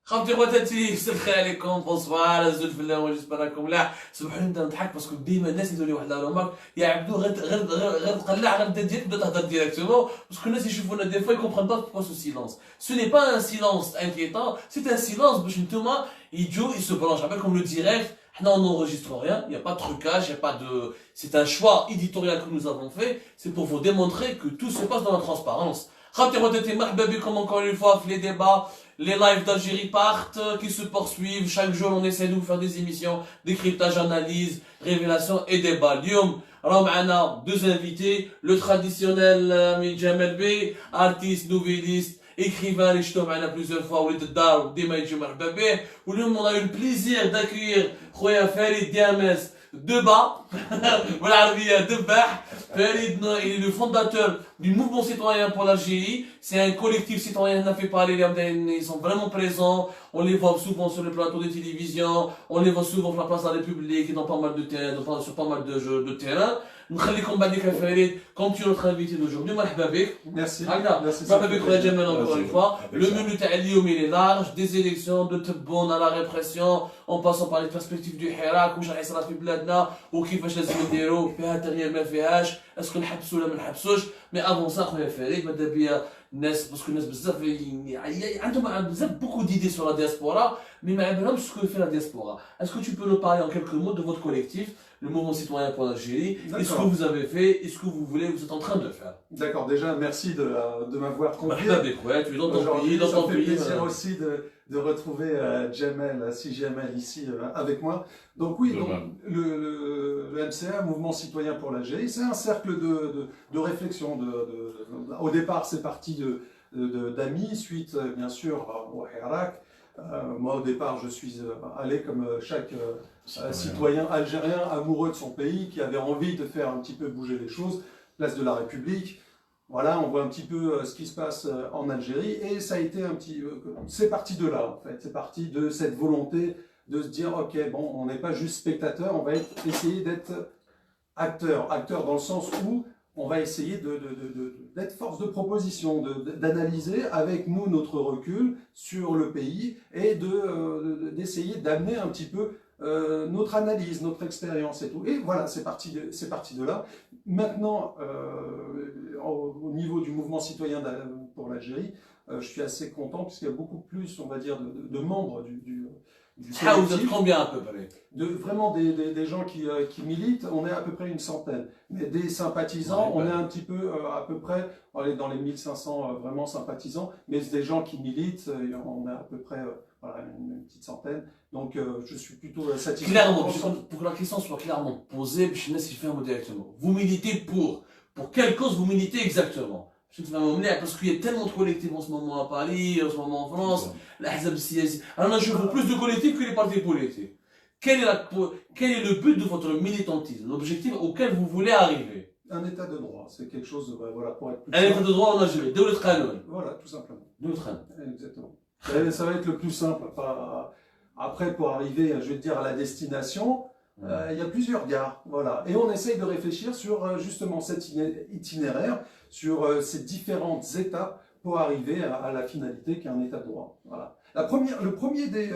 خاوتي خواتاتي السلام عليكم بونسوار الزول في الله وجزء راكم ملاح سمحوا لي نبدا نضحك باسكو ديما الناس يديروا لي واحد لا رومارك يا عبدو غير تقلع غير دير تبدا تهضر ديريكتومون باسكو الناس يشوفونا دي فوا يكومبرون با بوركوا سو سيلونس سو ني با ان سيلونس انكيتون سي ان سيلونس باش نتوما يجوا يسو برونش عبالك كوم لو ديريكت حنا on n'enregistre rien, il n'y a pas de trucage, il n'y a pas de... C'est un choix éditorial que nous avons fait, c'est pour vous démontrer que tout se passe dans la transparence. خاوتي خواتاتي مرحبا بكم encore une fois في les débats. Les lives d'Algérie partent, qui se poursuivent. Chaque jour, on essaie de vous faire des émissions, décryptage, analyse, révélation et débat. Lyoum, Ramana, deux invités. Le traditionnel Jamel Bey, artiste, nouvelliste, écrivain, les ch'tom plusieurs fois, ou les Dar, Dima Marhaba Bey. Ou Lyoum, on a eu le plaisir d'accueillir Khoya Farid Diamez de bas, voilà, de bas. Farid, il est le fondateur du mouvement citoyen pour l'Algérie. C'est un collectif citoyen qui a fait parler, ils sont vraiment présents. On les voit souvent sur les plateaux de télévision, on les voit souvent sur la place de la République, dans pas mal de terrain, sur pas mal de terrain. نخليكم بعدك يا فريد comme tu es notre invité d'aujourd'hui. مرحبا بك. Merci. مرحبا بك خويا جمال encore une fois. Le menu تاع اليوم il est large, des élections de Tebboune à la répression, en passant par les perspectives du حراك واش راح يصرى في بلادنا وكيفاش لازم نديرو فيها تغيير ما فيهاش اسكو نحبسوا ولا ما نحبسوش. مي افون سا خويا فريد ماذا بيا الناس باسكو الناس بزاف عندهم بزاف beaucoup d'idées sur la diaspora mais ما عبرهمش ce que fait la diaspora. Est-ce que tu peux nous parler en quelques mots de votre collectif, le mouvement citoyen pour l'Algérie, et ce que vous avez fait, et ce que vous voulez, vous êtes en train de faire? D'accord, déjà merci de m'avoir convié. Tu es dans ton pays, dans ton pays. Ça fait plaisir aussi de retrouver Jamel, si Jamel ici avec moi. Donc oui, donc, le MCA, Mouvement Citoyen pour l'Algérie, c'est un cercle de réflexion. Au départ, c'est parti d'amis, suite bien sûr au Hirak. Moi, au départ, je suis allé comme chaque citoyen algérien amoureux de son pays, qui avait envie de faire un petit peu bouger les choses, place de la République. Voilà, on voit un petit peu ce qui se passe en Algérie, et ça a été un petit... c'est parti de là, en fait. C'est parti de cette volonté de se dire, ok, bon, on n'est pas juste spectateur, on va essayer d'être acteur dans le sens où on va essayer d'être force de proposition, d'analyser avec nous notre recul sur le pays et d'essayer d'amener un petit peu notre analyse, notre expérience et tout. Et voilà, c'est parti de là. Maintenant, au niveau du mouvement citoyen pour l'Algérie, je suis assez content puisqu'il y a beaucoup plus, on va dire, de membres du vous êtes combien à peu près? Vraiment des gens qui militent, on est à peu près une centaine. Mais des sympathisants, on est un petit peu à peu près, on est dans les 1500 vraiment sympathisants, mais des gens qui militent, on est à peu près voilà, une petite centaine. Donc je suis plutôt satisfait. Clairement, pour que la question soit clairement posée, je ne sais pas directement. Vous militez pour quelle cause vous militez exactement? Parce qu'il y a tellement de collectifs en ce moment à Paris, en ce moment en France, alors je veux plus de collectifs que les partis politiques. Quel est le but de votre militantisme, l'objectif auquel vous voulez arriver? Un état de droit, c'est quelque chose, voilà, pour être plus un état de droit en Algérie, voilà, tout simplement. Exactement. Ça va être le plus simple. Après, pour arriver, je vais te dire, à la destination, il y a plusieurs gares, voilà. Et on essaye de réfléchir sur justement cet itinéraire, sur ces différentes étapes pour arriver à la finalité qui est un état de droit. Voilà. Le premier des...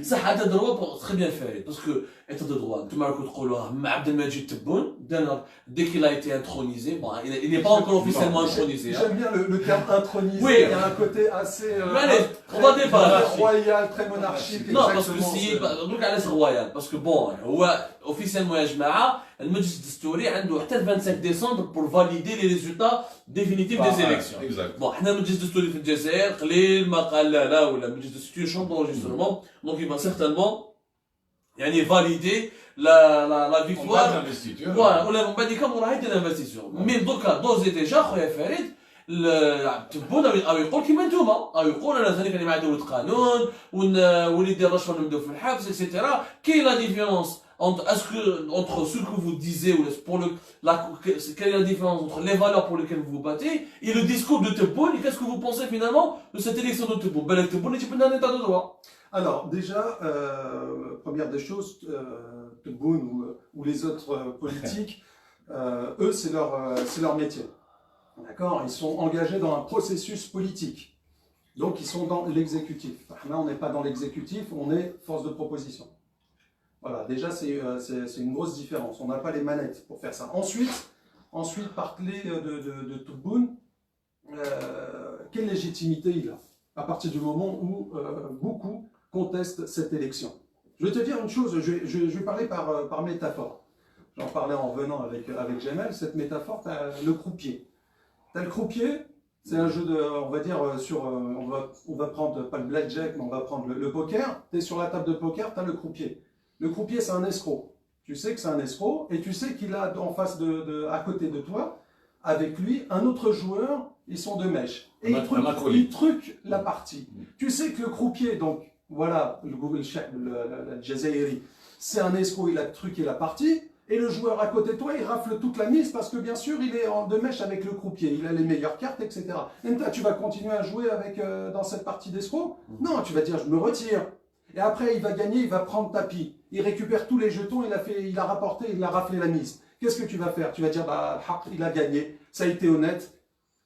Ça, état de droit, très bien fait, parce que état de droit, tu m'as dit, Abdelmajid Tebboune, dès qu'il a été intronisé, bon, il n'est pas encore officiellement intronisé. J'aime bien le terme intronisé, oui. Il y a un côté assez... allez, on va débattre. Royal, très monarchique. Non, parce que si, donc elle est royal, parce que bon, officiellement, يا جماعة, المجلس الدستوري عنده حتى 25 décembre pour valider les résultats définitifs des élections. Bon, حنا المجلس الدستوري في الجزائر قليل ما قال لا ولا المجلس الدستوري chambre d'enregistrement, donc il va certainement يعني valider la victoire. Voilà, on va dire comme on a été l'investiture. Mais donc d'ores et déjà خويا فريد تبون او يقول كيما نتوما او يقول انا ثاني كان مع دوله قانون واللي يدير رشوه نبداو في الحبس اكسيتيرا. كاين لا ديفيرونس entre ce que vous disiez ou quelle est la différence entre les valeurs pour lesquelles vous vous battez et le discours de Tebboune, et qu'est-ce que vous pensez finalement de cette élection de Tebboune? Ben, Tebboune est un état de droit. Alors déjà, première des choses, Tebboune ou les autres politiques, eux c'est leur métier. D'accord, ils sont engagés dans un processus politique. Donc ils sont dans l'exécutif. Là, on n'est pas dans l'exécutif, on est force de proposition. Voilà, déjà c'est une grosse différence. On n'a pas les manettes pour faire ça. Ensuite parler de Tebboune, quelle légitimité il a à partir du moment où beaucoup contestent cette élection. Je vais te dire une chose, je vais parler par métaphore. J'en parlais en venant avec Jamel, cette métaphore, tu as le croupier. Tu as le croupier, c'est un jeu de, on va dire, on va prendre, pas le blackjack, mais on va prendre le poker. Tu es sur la table de poker, tu as le croupier. Le croupier, c'est un escroc. Tu sais que c'est un escroc, et tu sais qu'il a en face à côté de toi, avec lui, un autre joueur, ils sont de mèche. Et il truque la partie. Tu sais que le croupier, donc, voilà, le Jazairi, c'est un escroc, il a truqué la partie, et le joueur à côté de toi, il rafle toute la mise parce que bien sûr, il est en de mèche avec le croupier, il a les meilleures cartes, etc. Et toi, tu vas continuer à jouer dans cette partie d'escroc? Non, tu vas dire, je me retire. Et après, il va gagner, il va prendre tapis. Il récupère tous les jetons, il a rapporté, il a raflé la mise. Qu'est-ce que tu vas faire? Tu vas dire, bah, il a gagné, ça a été honnête,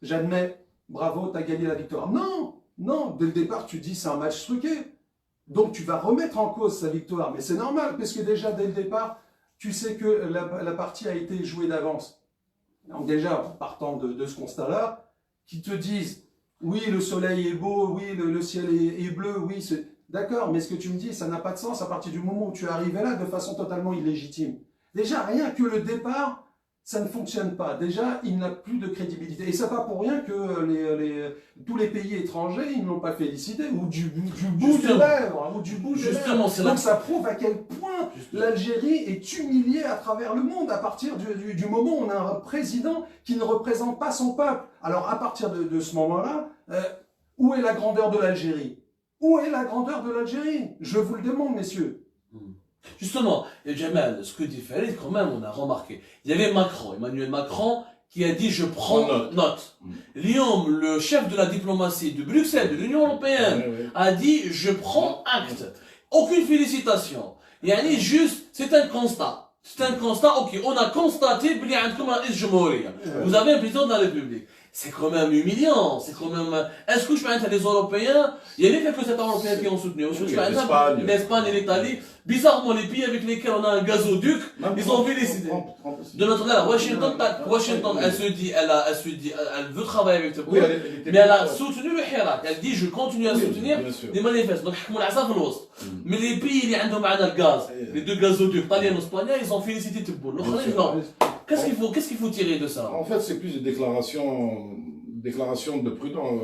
j'admets, bravo, tu as gagné la victoire. Non, non, dès le départ, tu dis, c'est un match truqué. Donc, tu vas remettre en cause sa victoire. Mais c'est normal, parce que déjà, dès le départ, tu sais que la partie a été jouée d'avance. Donc déjà, en partant de ce constat-là, qui te disent, oui, le soleil est beau, oui, le ciel est bleu, oui, c'est... D'accord, mais ce que tu me dis, ça n'a pas de sens à partir du moment où tu es arrivé là de façon totalement illégitime. Déjà, rien que le départ, ça ne fonctionne pas. Déjà, il n'a plus de crédibilité. Et c'est pas pour rien que tous les pays étrangers, ils ne l'ont pas félicité, ou du bout des lèvres, ou du bout des lèvres. Donc ça prouve à quel point l'Algérie est humiliée à travers le monde, à partir du moment où on a un président qui ne représente pas son peuple. Alors à partir de ce moment-là, où est la grandeur de l'Algérie? Où est la grandeur de l'Algérie? Je vous le demande, messieurs. Justement, Jamal, ce que dit Farid, quand même, on a remarqué. Il y avait Emmanuel Macron, qui a dit je prends note. Lyon, le chef de la diplomatie de Bruxelles, de l'Union Européenne, a dit je prends acte. Aucune félicitation. Yani juste, c'est un constat. C'est un constat, ok, on a constaté, vous avez un président de la République. C'est quand même humiliant, c'est quand même... Est-ce que je pense à les Européens, il y a quelques États européens qui ont soutenu, l'Espagne et l'Italie, bizarrement les pays avec lesquels on a un gazoduc, ils ont félicité. De notre là, Washington, elle veut travailler avec ce pays, mais elle a soutenu le Hirak, elle dit je continue à soutenir des manifestes. Donc, mais les pays qui ont le gaz, les deux gazoducs, italiens et espagnols, ils ont félicité Tebboune. Qu'est-ce qu'il faut tirer de ça? En fait, c'est plus des déclarations de prudence,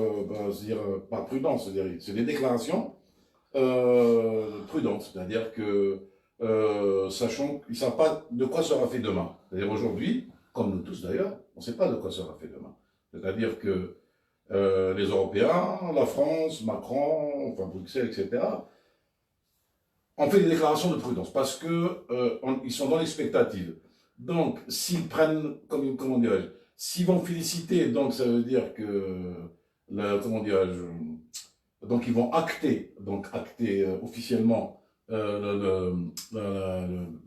c'est-à-dire pas prudence, c'est des déclarations prudentes, c'est-à-dire que sachant qu'ils ne savent pas de quoi sera fait demain. C'est-à-dire aujourd'hui, comme nous tous d'ailleurs, on ne sait pas de quoi sera fait demain. C'est-à-dire que les Européens, la France, Macron, enfin Bruxelles, etc., ont fait des déclarations de prudence parce que ils sont dans l'expectative. Donc, s'ils prennent, comment dirais-je, s'ils vont féliciter, donc ça veut dire que, comment dirais-je, donc ils vont acter officiellement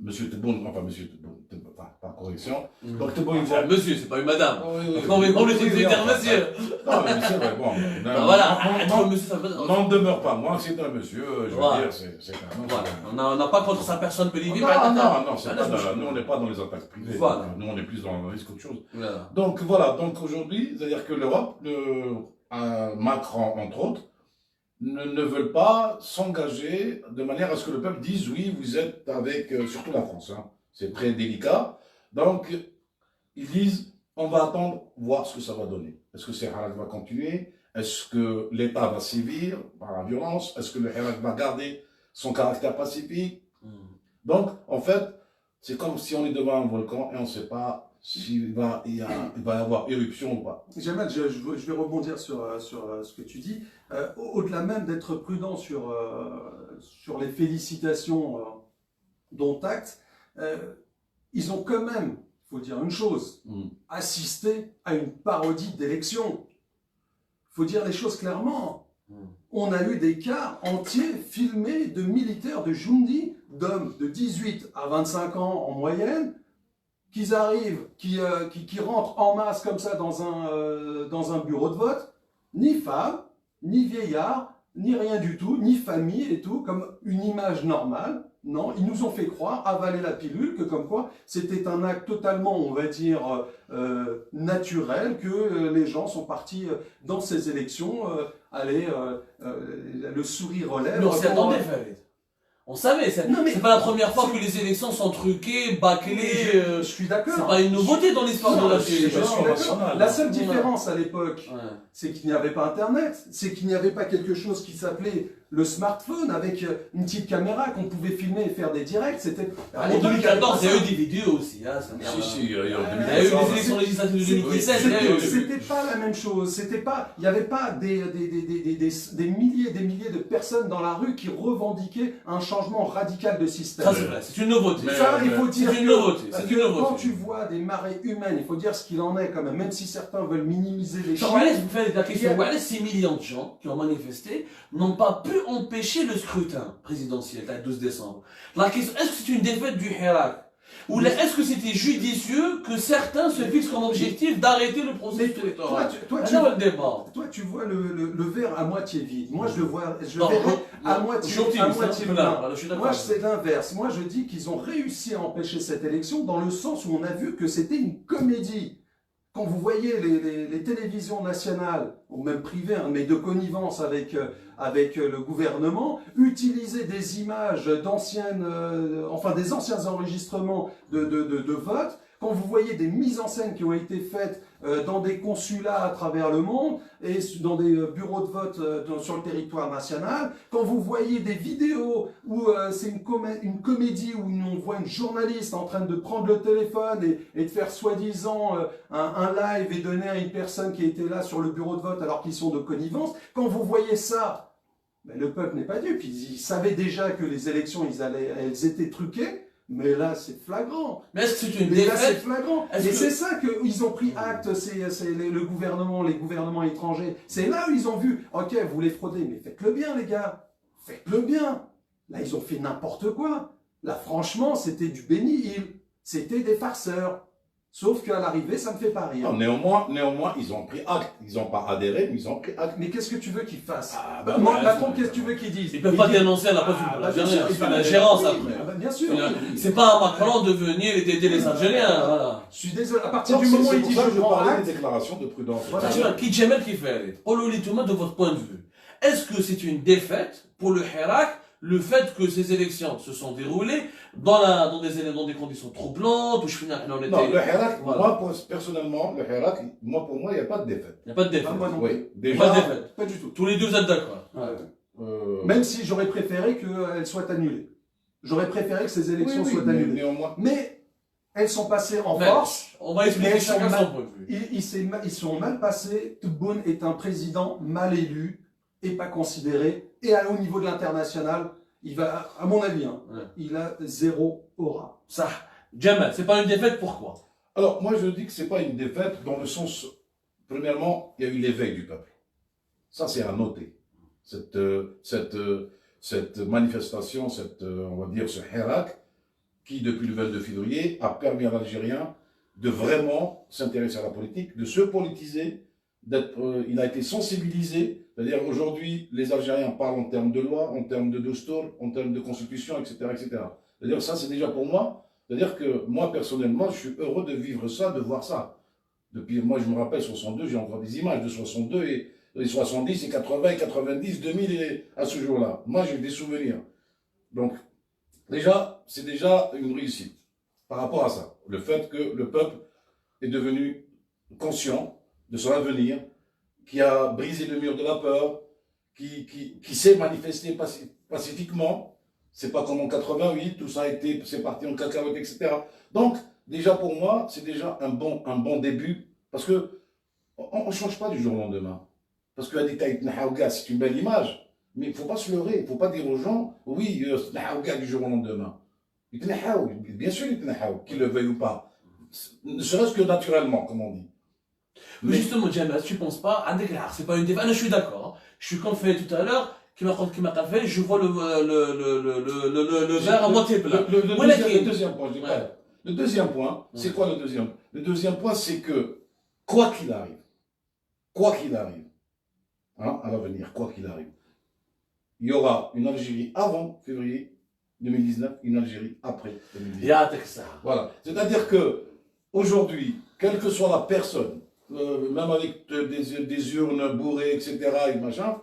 monsieur Tebboune, enfin monsieur Tebboune, par correction. Donc Tebboune, il va... Monsieur, c'est pas une madame. Non, mais on les dit dire monsieur. Non, mais c'est vrai, bon. Voilà, monsieur, ça n'en demeure pas moins, c'est un monsieur, je veux dire, c'est un homme. Voilà, on n'a pas contre sa personne peut vivre. Non, c'est pas nous on n'est pas dans les attaques privées. Voilà. Nous on est plus dans le risque autre chose. Voilà. Donc voilà, donc aujourd'hui, c'est-à-dire que l'Europe, Macron entre autres, ne veulent pas s'engager de manière à ce que le peuple dise oui, vous êtes avec, surtout la France, hein. C'est très délicat. Donc, ils disent, on va attendre, voir ce que ça va donner. Est-ce que le Hirak va continuer? Est-ce que l'État va sévir par la violence? Est-ce que le Hirak va garder son caractère pacifique? Donc, en fait, c'est comme si on est devant un volcan et on ne sait pas s'il va y avoir éruption ou pas. Jamal, je vais rebondir sur ce que tu dis. Au-delà même d'être prudent sur les félicitations dont acte, ils ont quand même, il faut dire une chose, assisté à une parodie d'élection. Il faut dire les choses clairement. On a eu des cas entiers filmés de militaires de Joundi, d'hommes de 18 à 25 ans en moyenne, qui arrivent, qui rentrent en masse comme ça dans un bureau de vote, ni femmes, ni vieillard, ni rien du tout, ni famille et tout, comme une image normale. Non, ils nous ont fait croire, avaler la pilule, que comme quoi c'était un acte totalement, on va dire, naturel, que les gens sont partis dans ces élections, le sourire aux lèvres. Mais on s'y attendait, Farid. On savait, c'est pas la première fois que les élections sont truquées, bâclées. Je suis d'accord. C'est pas une nouveauté dans l'histoire de la télévision nationale. La seule différence à l'époque, c'est qu'il n'y avait pas Internet, c'est qu'il n'y avait pas quelque chose qui s'appelait le smartphone avec une petite caméra qu'on pouvait filmer et faire des directs. C'était. En 2014, il y a eu des vidéos aussi. Hein, si, il y a eu les élections législatives de 2017. C'était pas la même chose. C'était pas. Il n'y avait pas des milliers et des milliers de personnes dans la rue qui revendiquaient un changement radical de système. Ça, c'est vrai. C'est une nouveauté. Ça, il faut dire. C'est une nouveauté. Quand tu vois des marées humaines, il faut dire ce qu'il en est quand même, même si certains veulent minimiser les choses. Vous faites la question. 6 millions de gens qui ont manifesté n'ont pas pu empêcher le scrutin présidentiel le 12 décembre. La question, est-ce que c'est une défaite du Hirak? Ou est-ce que c'était judicieux que certains se fixent comme objectif d'arrêter le processus électoral? Toi, tu vois le verre à moitié vide. Moi, je le vois à moitié plein. Moi, c'est l'inverse. Moi, je dis qu'ils ont réussi à empêcher cette élection dans le sens où on a vu que c'était une comédie. Quand vous voyez les télévisions nationales, ou même privées, hein, mais de connivence avec le gouvernement, utiliser des images d'anciennes, des anciens enregistrements de vote, quand vous voyez des mises en scène qui ont été faites dans des consulats à travers le monde et dans des bureaux de vote sur le territoire national, quand vous voyez des vidéos où c'est une comédie où on voit une journaliste en train de prendre le téléphone et de faire soi-disant un live et donner à une personne qui était là sur le bureau de vote alors qu'ils sont de connivence, quand vous voyez ça, ben, le peuple n'est pas dupe. Ils savaient déjà que les élections, elles étaient truquées. Mais là, c'est flagrant. Mais est-ce que c'est une défaite? Là, c'est flagrant. Et c'est ça qu'ils ont pris acte, le gouvernement, les gouvernements étrangers. C'est là où ils ont vu, ok, vous voulez frauder, mais faites-le bien, les gars. Faites-le bien. Là, ils ont fait n'importe quoi. Là, franchement, c'était du béni. C'était des farceurs. Sauf qu'à l'arrivée, ça ne me fait pas rire. Non, néanmoins, ils ont pris acte. Ils n'ont pas adhéré, mais ils ont pris acte. Mais qu'est-ce que tu veux qu'ils fassent? Macron, qu'est-ce que tu veux qu'ils disent? Ils ne peuvent pas dénoncer à la place du Algérien. C'est la gérance après. Bien sûr. C'est pas à Macron de venir aider les Algériens. Voilà. Je suis désolé. À partir du moment où il dit je parlais des déclarations de prudence. Qui Djamel qui fait? Ololi Touma, de votre point de vue, est-ce que c'est une défaite pour le Hirak? Le fait que ces élections se sont déroulées dans des conditions troublantes, où je finis on était... Non, le Hirak, moi, personnellement, le Hirak, pour moi, il n'y a pas de défaite. Il n'y a pas de défaite. Moi non. Oui, déjà. Pas de défaite. Pas du tout. Tous les deux, vous êtes d'accord. Même si j'aurais préféré qu'elles soient annulées. J'aurais préféré que ces élections soient annulées. Néanmoins. Mais elles sont passées en force. On va expliquer chacun son point de vue. Ils sont mal passés. Tebboune est un président mal élu et pas considéré. Et au niveau de l'international, il va, à mon avis, il a zéro aura. Ça, Djamel, c'est pas une défaite, pourquoi? Alors, moi, je dis que c'est pas une défaite dans le sens, premièrement, il y a eu l'éveil du peuple. Ça, c'est à noter. Cette manifestation, on va dire, ce Hirak, qui, depuis le 22 février, a permis à l'Algérien de vraiment s'intéresser à la politique, de se politiser, il a été sensibilisé. C'est-à-dire aujourd'hui, les Algériens parlent en termes de loi, en termes de dostour, en termes de constitution, etc. etc. C'est-à-dire ça, c'est déjà pour moi. C'est-à-dire que moi, personnellement, je suis heureux de vivre ça, de voir ça. Depuis, moi, je me rappelle 62, j'ai encore des images de 62 et 70 et 80 et 90, 2000 et à ce jour-là. Moi, j'ai des souvenirs. Donc, déjà, c'est déjà une réussite par rapport à ça. Le fait que le peuple est devenu conscient de son avenir, qui a brisé le mur de la peur, qui s'est manifesté pacifiquement. C'est pas comme en 88, tout ça c'est parti en cacahuète, etc. Donc, déjà pour moi, c'est déjà un bon début, parce que on ne change pas du jour au lendemain. Parce que c'est une belle image, mais il ne faut pas se leurrer, il ne faut pas dire aux gens, oui, du jour au lendemain. Bien sûr, qu'ils le veuillent ou pas. Ne serait-ce que naturellement, comme on dit. Mais justement, Djamel, tu ne penses pas, c'est pas une défaite. Je suis d'accord. Je suis comme fait tout à l'heure, qui m'a fait, je vois le verre à moitié plein. Le deuxième point, je dis pas. Le deuxième point, c'est quoi le deuxième? Le deuxième point, c'est que, quoi qu'il arrive, hein, à l'avenir, quoi qu'il arrive. Il y aura une Algérie avant février 2019, une Algérie après 2019. Voilà. C'est-à-dire que aujourd'hui, quelle que soit la personne, même avec des urnes bourrées, etc., et machin,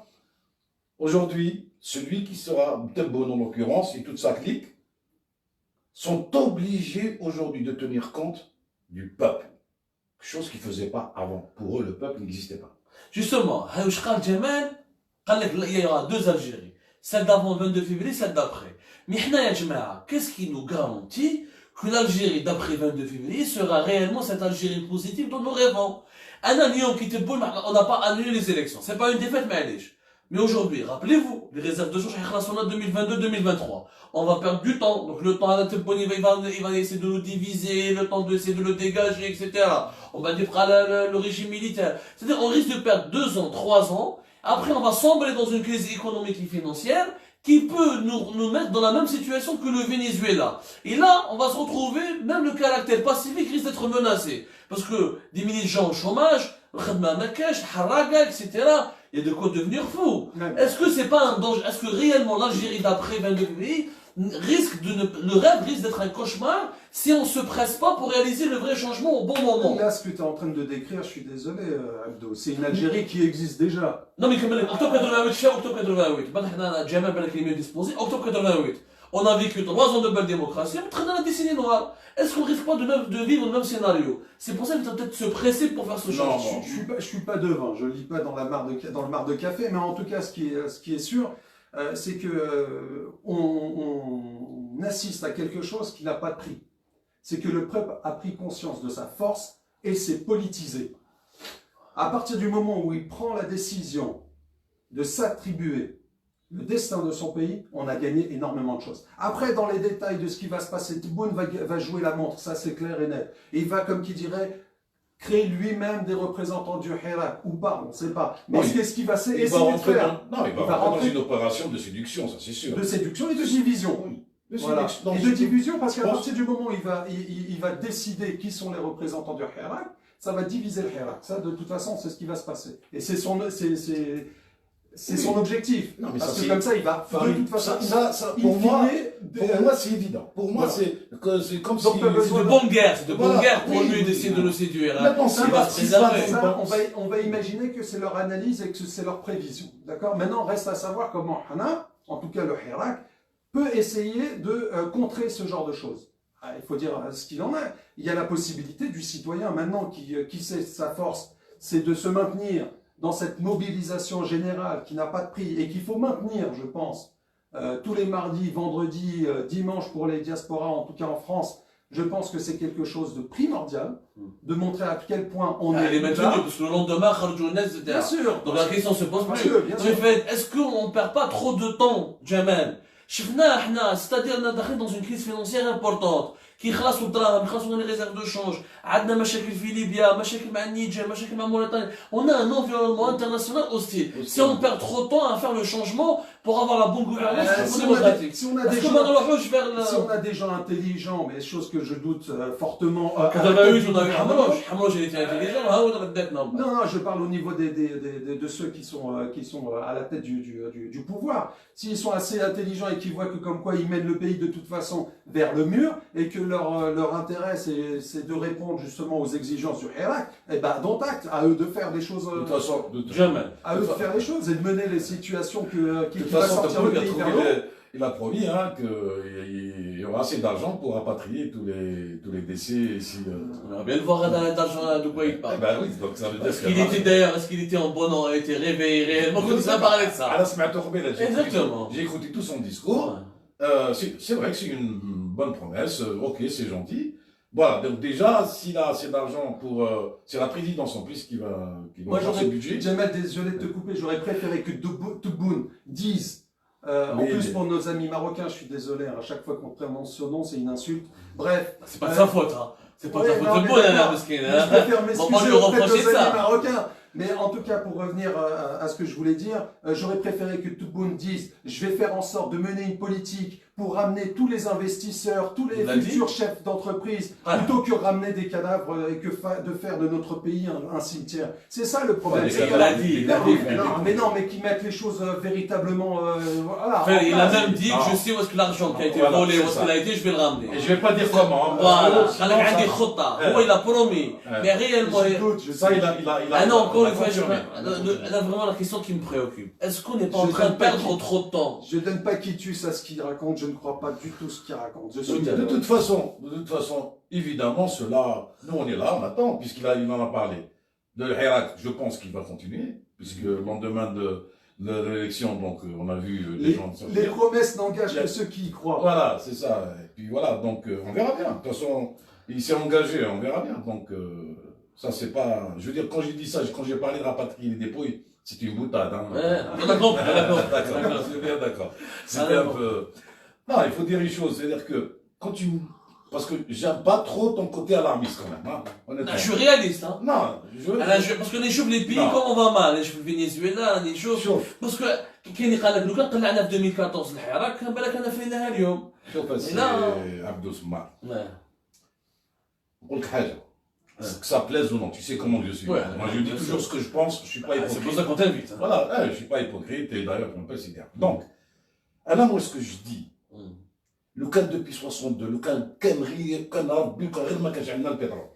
aujourd'hui, celui qui sera Tebboune en l'occurrence, et toute sa clique, sont obligés aujourd'hui de tenir compte du peuple. Chose qu'ils ne faisaient pas avant. Pour eux, le peuple n'existait pas. Justement, Jamal, il y aura deux Algéries. Celle d'avant le 22 février, celle d'après. Mais qu'est-ce qui nous garantit que l'Algérie d'après 22 février sera réellement cette Algérie positive dont nous rêvons? On n'a pas annulé les élections. C'est pas une défaite, mais aujourd'hui, rappelez-vous, les réserves de change en 2022-2023. On va perdre du temps. Donc le temps à la il va essayer de nous diviser, le temps d'essayer de le dégager, etc. On va dire le régime militaire. C'est-à-dire on risque de perdre 2 ans, 3 ans. Après, on va sombrer dans une crise économique et financière qui peut nous mettre dans la même situation que le Venezuela. Et là, on va se retrouver, même le caractère pacifique risque d'être menacé. Parce que des milliers de gens au chômage, etc. Il y a de quoi devenir fou. Est-ce que c'est pas un danger? Est-ce que réellement l'Algérie d'après 22 février le rêve risque d'être un cauchemar si on se presse pas pour réaliser le vrai changement au bon moment? Là, ce que tu es en train de décrire, je suis désolé, Abdo, c'est une Algérie qui existe déjà. Non, mais comme octobre 88, octobre 88, octobre 88. On a vécu 3 ans de belle démocratie, on est très dans la décennie noire. Est-ce qu'on risque pas de vivre le même scénario? C'est pour ça qu'il faut peut-être se presser pour faire ce changement. Je suis pas devin, je lis pas dans le mar de café, mais en tout cas, ce qui est sûr, c'est que on assiste à quelque chose qui n'a pas de prix. C'est que le peuple a pris conscience de sa force et s'est politisé. À partir du moment où il prend la décision de s'attribuer le destin de son pays, on a gagné énormément de choses. Après, dans les détails de ce qui va se passer, Tebboune va jouer la montre, ça c'est clair et net. Et il va, comme qui dirait, créer lui-même des représentants du Hirak, ou pas, on ne sait pas. Mais qu'est-ce qu'il va essayer de faire? Il va rentrer dans une opération de séduction, ça c'est sûr. De séduction et de division. Oui. Voilà. Et de division, parce qu'à partir du moment où il va décider qui sont les représentants du Hirak, ça va diviser le Hirak. Ça, de toute façon, c'est ce qui va se passer. Et c'est son objectif. Non, mais parce ça, que comme ça, il va, de toute façon, pour moi, c'est évident. Pour moi, c'est comme si... C'est de bonne guerre, pour lui d'essayer de le séduire. On va imaginer que c'est leur analyse et que c'est leur prévision. D'accord? Maintenant, reste à savoir comment Hana, en tout cas le Hirak, peut essayer de contrer ce genre de choses. Il faut dire ce qu'il en est. Il y a la possibilité du citoyen maintenant qui sait sa force, c'est de se maintenir dans cette mobilisation générale qui n'a pas de prix et qu'il faut maintenir, je pense, tous les mardis, vendredis, dimanches pour les diasporas, en tout cas en France. Je pense que c'est quelque chose de primordial, de montrer à quel point on est maintenu, parce que le lendemain, bien sûr. Donc la question se pose plus. Est-ce qu'on ne perd pas trop de temps, Jamal? C'est-à-dire qu'on est dans une crise financière importante. qui خلصوا الدراهم خلصوا les réserves de change عندنا مشاكل في ليبيا مشاكل مع النيجر مشاكل مع موريتانيا on a un environnement international hostile si on perd trop de temps à faire le changement pour avoir la bonne gouvernance démocratique si on a des gens intelligents mais chose que je doute fortement 88 on a eu Hamrouch il était intelligent non je parle au niveau de ceux qui sont à la tête du pouvoir s'ils sont assez intelligents et qu'ils voient que comme quoi ils mènent le pays de toute façon vers le mur et que leur intérêt c'est de répondre justement aux exigences du Hirak, et ben dont acte, à eux de faire les choses. De toute façon, jamais. À eux de faire les choses et de mener les situations qui va sortir le pays vers l'eau. Il a promis qu'il y aura assez d'argent pour rapatrier tous les décès ici. On va bien le voir d'argent de quoi il parle. Ben oui, donc ça veut dire est-ce qu'il était en bon ordre, a été réveillé réellement quand il a parlé de ça. Exactement. J'ai écouté tout son discours. C'est vrai que c'est une bonne promesse. Ok, c'est gentil. Voilà, donc déjà, s'il a assez d'argent pour... c'est la présidence en plus qui va faire ce budget. Jamal, désolé de te couper, j'aurais préféré que Tebboune dise, en plus pour nos amis marocains, je suis désolé, à chaque fois qu'on prononce son nom, c'est une insulte. Bref. C'est pas de sa faute, hein. C'est pas de sa faute. C'est bon, je préfère m'excuser auprès de nos amis marocains. Mais en tout cas, pour revenir à ce que je voulais dire, j'aurais préféré que Tebboune dise « Je vais faire en sorte de mener une politique pour ramener tous les investisseurs, tous les futurs chefs d'entreprise, plutôt que ramener des cadavres et de faire de notre pays un cimetière. C'est ça le problème. Mais qui mettent les choses véritablement... voilà. Il a même dit que je sais où est-ce que l'argent qui a été volé, où est-ce qu'il a été, je vais le ramener. Et je vais pas dire comment. Voilà, il a promis. Mais réellement... Ça, il a... Ah non, encore une fois, là vraiment la question qui me préoccupe. Est-ce qu'on n'est pas en train de perdre trop de temps? Je ne donne pas quitus à ce qu'il raconte, je ne crois pas du tout ce qu'il raconte. De toute façon, évidemment, cela, nous on est là, on attend, puisqu'il en a parlé. De l'Irak, je pense qu'il va continuer, puisque le lendemain de l'élection, donc on a vu les gens sortir. Les promesses n'engagent que ceux qui y croient. Voilà, c'est ça. Et puis voilà, donc on verra bien. De toute façon, il s'est engagé, on verra bien. Donc ça c'est pas... Je veux dire, quand j'ai dit ça, quand j'ai parlé de rapatrier les dépouilles, c'était une boutade. Hein. D'accord. C'est bien d'accord. C'était un peu... Non, il faut dire les choses. C'est-à-dire que quand tu... Parce que j'aime pas trop ton côté alarmiste quand même. Hein, honnêtement. Je suis réaliste. Hein. Non, parce qu'on échauffe les pays comme on va mal. On échauffe le Venezuela, on échauffe. Parce que كاين اللي قال لك لو كان طلعنا في 2014 الحراك كان بالك انا فيناها اليوم. شوف عبدو سمار. نقول لك حاجه. Que ça plaise ou non, tu sais comment je suis. Moi je dis toujours ce que je pense, je suis pas hypocrite. C'est pour ça qu'on t'invite. Voilà, je suis pas hypocrite et d'ailleurs on peut s'y dire. Donc, alors moi ce que je dis, le cas depuis 62, le cas كان غير كان ربي غير ما كانش عندنا البترول.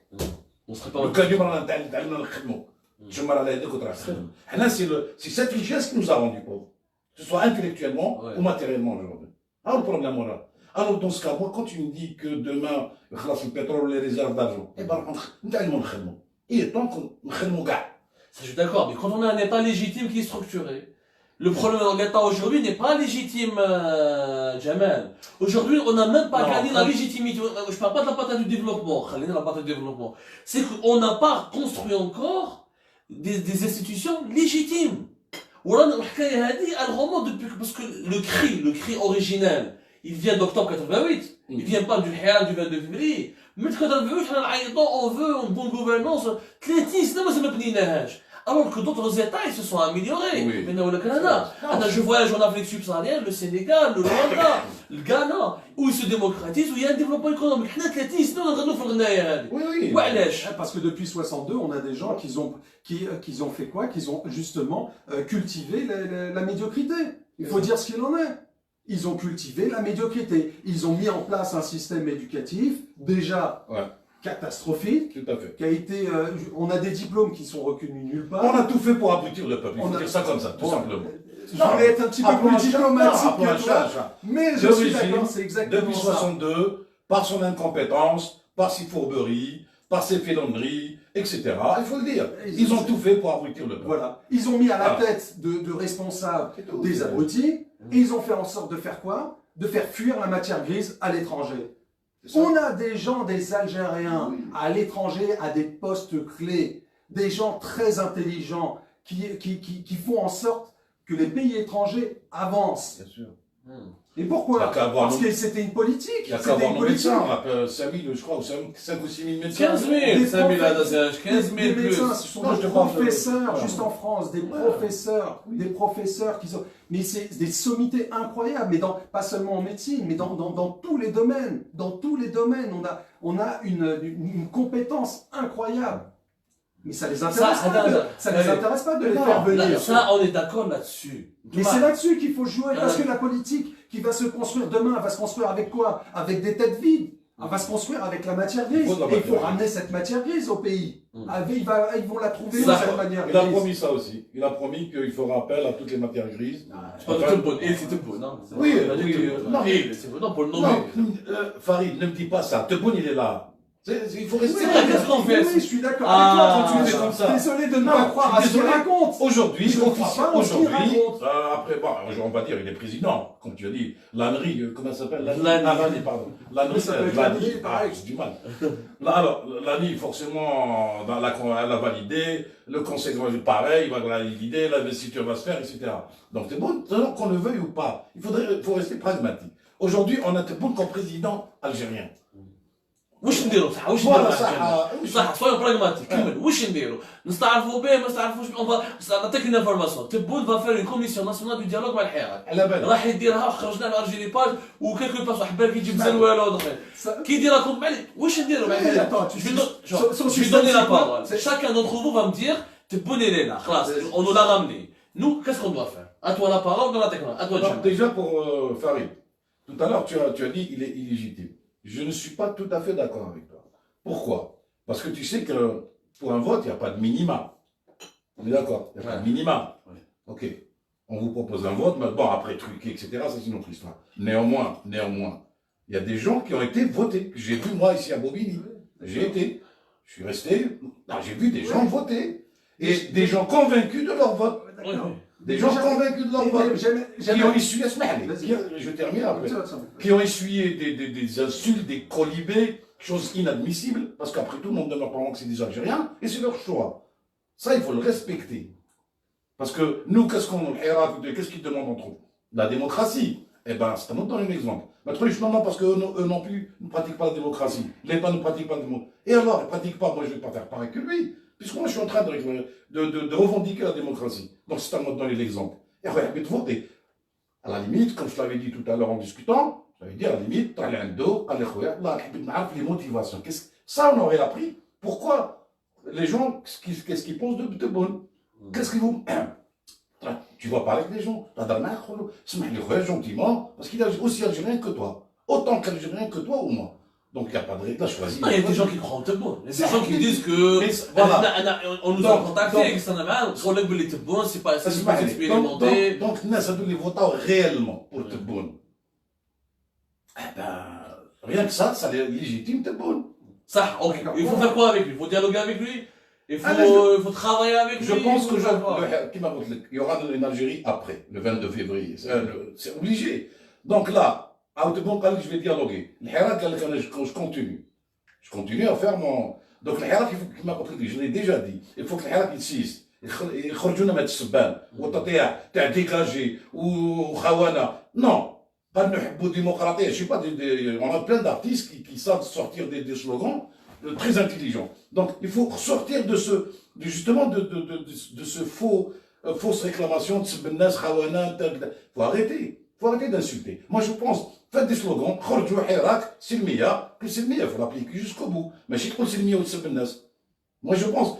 Le cas اليوم رانا تعلمنا نخدموا. تشمر على يدك وتروح تخدم. حنا c'est cette richesse qui nous a rendu pauvres. Que ce soit intellectuellement ou matériellement aujourd'hui. Alors le problème voilà. Alors dans ce cas, moi quand tu me dis que demain خلاص le pétrole les réserves d'argent, eh ben نتعلموا نخدموا. Il est temps qu'on نخدموا كاع. Ça je suis d'accord, mais quand on a un État légitime qui est structuré, le problème de l'État aujourd'hui n'est pas légitime, Jamal. Aujourd'hui, on n'a même pas gagné la légitimité. Je parle pas de la bataille du développement. La bataille du développement. C'est qu'on n'a pas construit encore des institutions légitimes. Elle remonte depuis, parce que le cri originel, il vient d'octobre 88. Il vient pas du Hiyal du 22 février. Mais 88, on veut une bonne gouvernance. 30 سنة ما سمبنيناهاش. Alors que d'autres États, ils se sont améliorés. Oui. Maintenant, le Canada. Je voyage en Afrique subsaharienne, le Sénégal, le Rwanda, le Ghana, où ils se démocratisent, où il y a un développement économique. Oui. Parce que depuis 62, on a des gens qui ont fait quoi? Qu'ils ont justement cultivé la médiocrité. Il faut dire ce qu'il en est. Ils ont cultivé la médiocrité. Ils ont mis en place un système éducatif déjà catastrophique, tout à fait. Qui a été, on a des diplômes qui sont reconnus nulle part. On a tout fait pour abrutir le peuple. Il faut dire ça comme ça, tout simplement. Je voulais être un petit peu plus diplomatique que toi, mais je suis d'accord, c'est exactement depuis 62, par son incompétence, par ses fourberies, par ses félandries, etc. Il faut le dire. Ils ont tout fait pour abrutir le peuple. Voilà. Ils ont mis à la tête de responsables des abrutis, et ils ont fait en sorte de faire quoi? De faire fuir la matière grise à l'étranger. On a des gens, des Algériens, à l'étranger, à des postes clés, des gens très intelligents, qui font en sorte que les pays étrangers avancent. Bien sûr. Et pourquoi? Parce que c'était une politique. Il y a qu'à avoir nos médecins, on a 5 000, je crois, ou 5 ou 6 000 médecins. 15 000, 5 000 à 15 000 des plus. médecins, ce sont des professeurs, juste en France, des professeurs qui sont... Mais c'est des sommités incroyables, mais pas seulement en médecine, mais dans tous les domaines. Dans tous les domaines, on a une compétence incroyable. Mais ça les intéresse les intéresse pas de les faire venir. Ça, on est d'accord là-dessus. Mais c'est là-dessus qu'il faut jouer, parce que la politique qui va se construire demain, elle va se construire avec quoi? Avec des têtes vides. Elle va se construire avec la matière grise. Et il faut ramener cette matière grise au pays. Ils vont la trouver de cette manière grise. Il a promis ça aussi. Il a promis qu'il fera appel à toutes les matières grises. C'est pas tout bon. Et c'est tout bon, non? Oui, c'est bon pour le nommer. Farid, ne me dis pas ça. Tebboune, il est là. Il faut rester. Qu'est-ce qu'on fait? Oui, je suis d'accord avec toi quand tu es comme ça. Désolé de ne pas croire à ce qu'il raconte. Aujourd'hui, aujourd'hui, après, on va dire, il est président, comme tu as dit, l'ANRI, comment ça s'appelle? L'ANRI, pardon. L'ANRI, pareil, j'ai du mal. Alors, l'ANRI, forcément, elle a validé, le conseil pareil, il va valider, l'investiture va se faire, etc. Donc, c'est bon, qu'on le veuille ou pas. Il faut rester pragmatique. Aujourd'hui, on a Tebboune comme président algérien. واش نديروا صح واش نديروا صح سوي براغماتيك كمل واش نديروا نستعرفوا به ما نستعرفوش نعطيك une information تبون va faire une commission nationale du dialogue مع الحراك على بالك راح يديرها وخرجنا له ارجي لي باج وكيلكو باج حباب يجيب زنوال واخرين كي يديرها كوم معلي واش نديروا مع الحراك je vais donner la parole chacun d'entre vous va me dire تبون لينا خلاص on nous l'a ramené nous qu'est-ce qu'on doit faire à toi la parole dans la technologie à toi déjà pour Farid tout à l'heure tu as dit il est illégitime. Je ne suis pas tout à fait d'accord avec toi. Pourquoi? Parce que tu sais que pour un vote, il n'y a pas de minima. On est d'accord? Il n'y a pas de minima. Ok. On vous propose un vote, mais bon, après truqué, etc., ça c'est une autre histoire. Néanmoins, il y a des gens qui ont été votés. J'ai vu moi ici à Bobigny. J'ai été. Je suis resté. J'ai vu des gens voter. Et des gens convaincus de leur vote. Des gens convaincus de leur vote, qui ont essuyé, je termine après, qui ont essuyé des insultes, des colibés, choses inadmissibles, parce qu'après tout, le monde demeure pendant que c'est des Algériens, et c'est leur choix. Ça, il faut le respecter. Parce que nous, qu'est-ce qu'ils demandent entre eux? La démocratie. Eh bien, c'est un autre exemple. Maintenant, justement, parce qu'eux non plus ne pratiquent pas la démocratie. L'État ne pratique pas la démocratie. Et alors, ils ne pratiquent pas, moi je ne vais pas faire pareil que lui. Puisque moi je suis en train de revendiquer la démocratie. Donc c'est à moi de donner l'exemple. Et regarde, voter. À la limite, comme je l'avais dit tout à l'heure en discutant, j'avais dit à la limite, les motivations. Ça, on aurait appris. Pourquoi les gens, qu'est-ce qu'ils pensent de bon? Qu'est-ce qu'ils vont... Tu vas parler avec les gens. Gentiment, parce qu'il est aussi algérien que toi. Autant qu'algérien que toi ou moi. Donc il n'y a pas de règle, choisi. Il y a des gens qui croient en Tebboune. Il y a des gens qui disent que. Voilà. On nous a contactés avec Sanama, on l'a dit Tebboune, c'est pas expérimenté. Donc, nous les votons réellement pour Tebboune. Eh ben, rien que ça légitime Tebboune. Ça, ok. Il faut faire quoi avec lui? Il faut dialoguer avec lui? Il faut travailler avec lui? Je pense que il y aura une Algérie après, le 22 février. C'est obligé. Donc là, je vais dialoguer. Je continue à faire mon... Donc le Hirak, il faut qu'il m'apporte, je l'ai déjà dit, il faut que le Hirak insiste. يخرجونا من السبان وتطيع تاع ديكاجي وخوانا. Non, pas نحبوا الديمقراطية. Je sais pas, on a plein d'artistes qui savent sortir des slogans très intelligents. Donc il faut sortir de ce, justement de ce fausse réclamation de Sbennas, Khawana. Faut arrêter. Faut arrêter d'insulter. Moi je pense, faites des slogans, خرجوا حراك سلمية, que سلمية, il faut l'appliquer jusqu'au bout. Mais je تقول سلمية وتسب الناس. Moi je pense,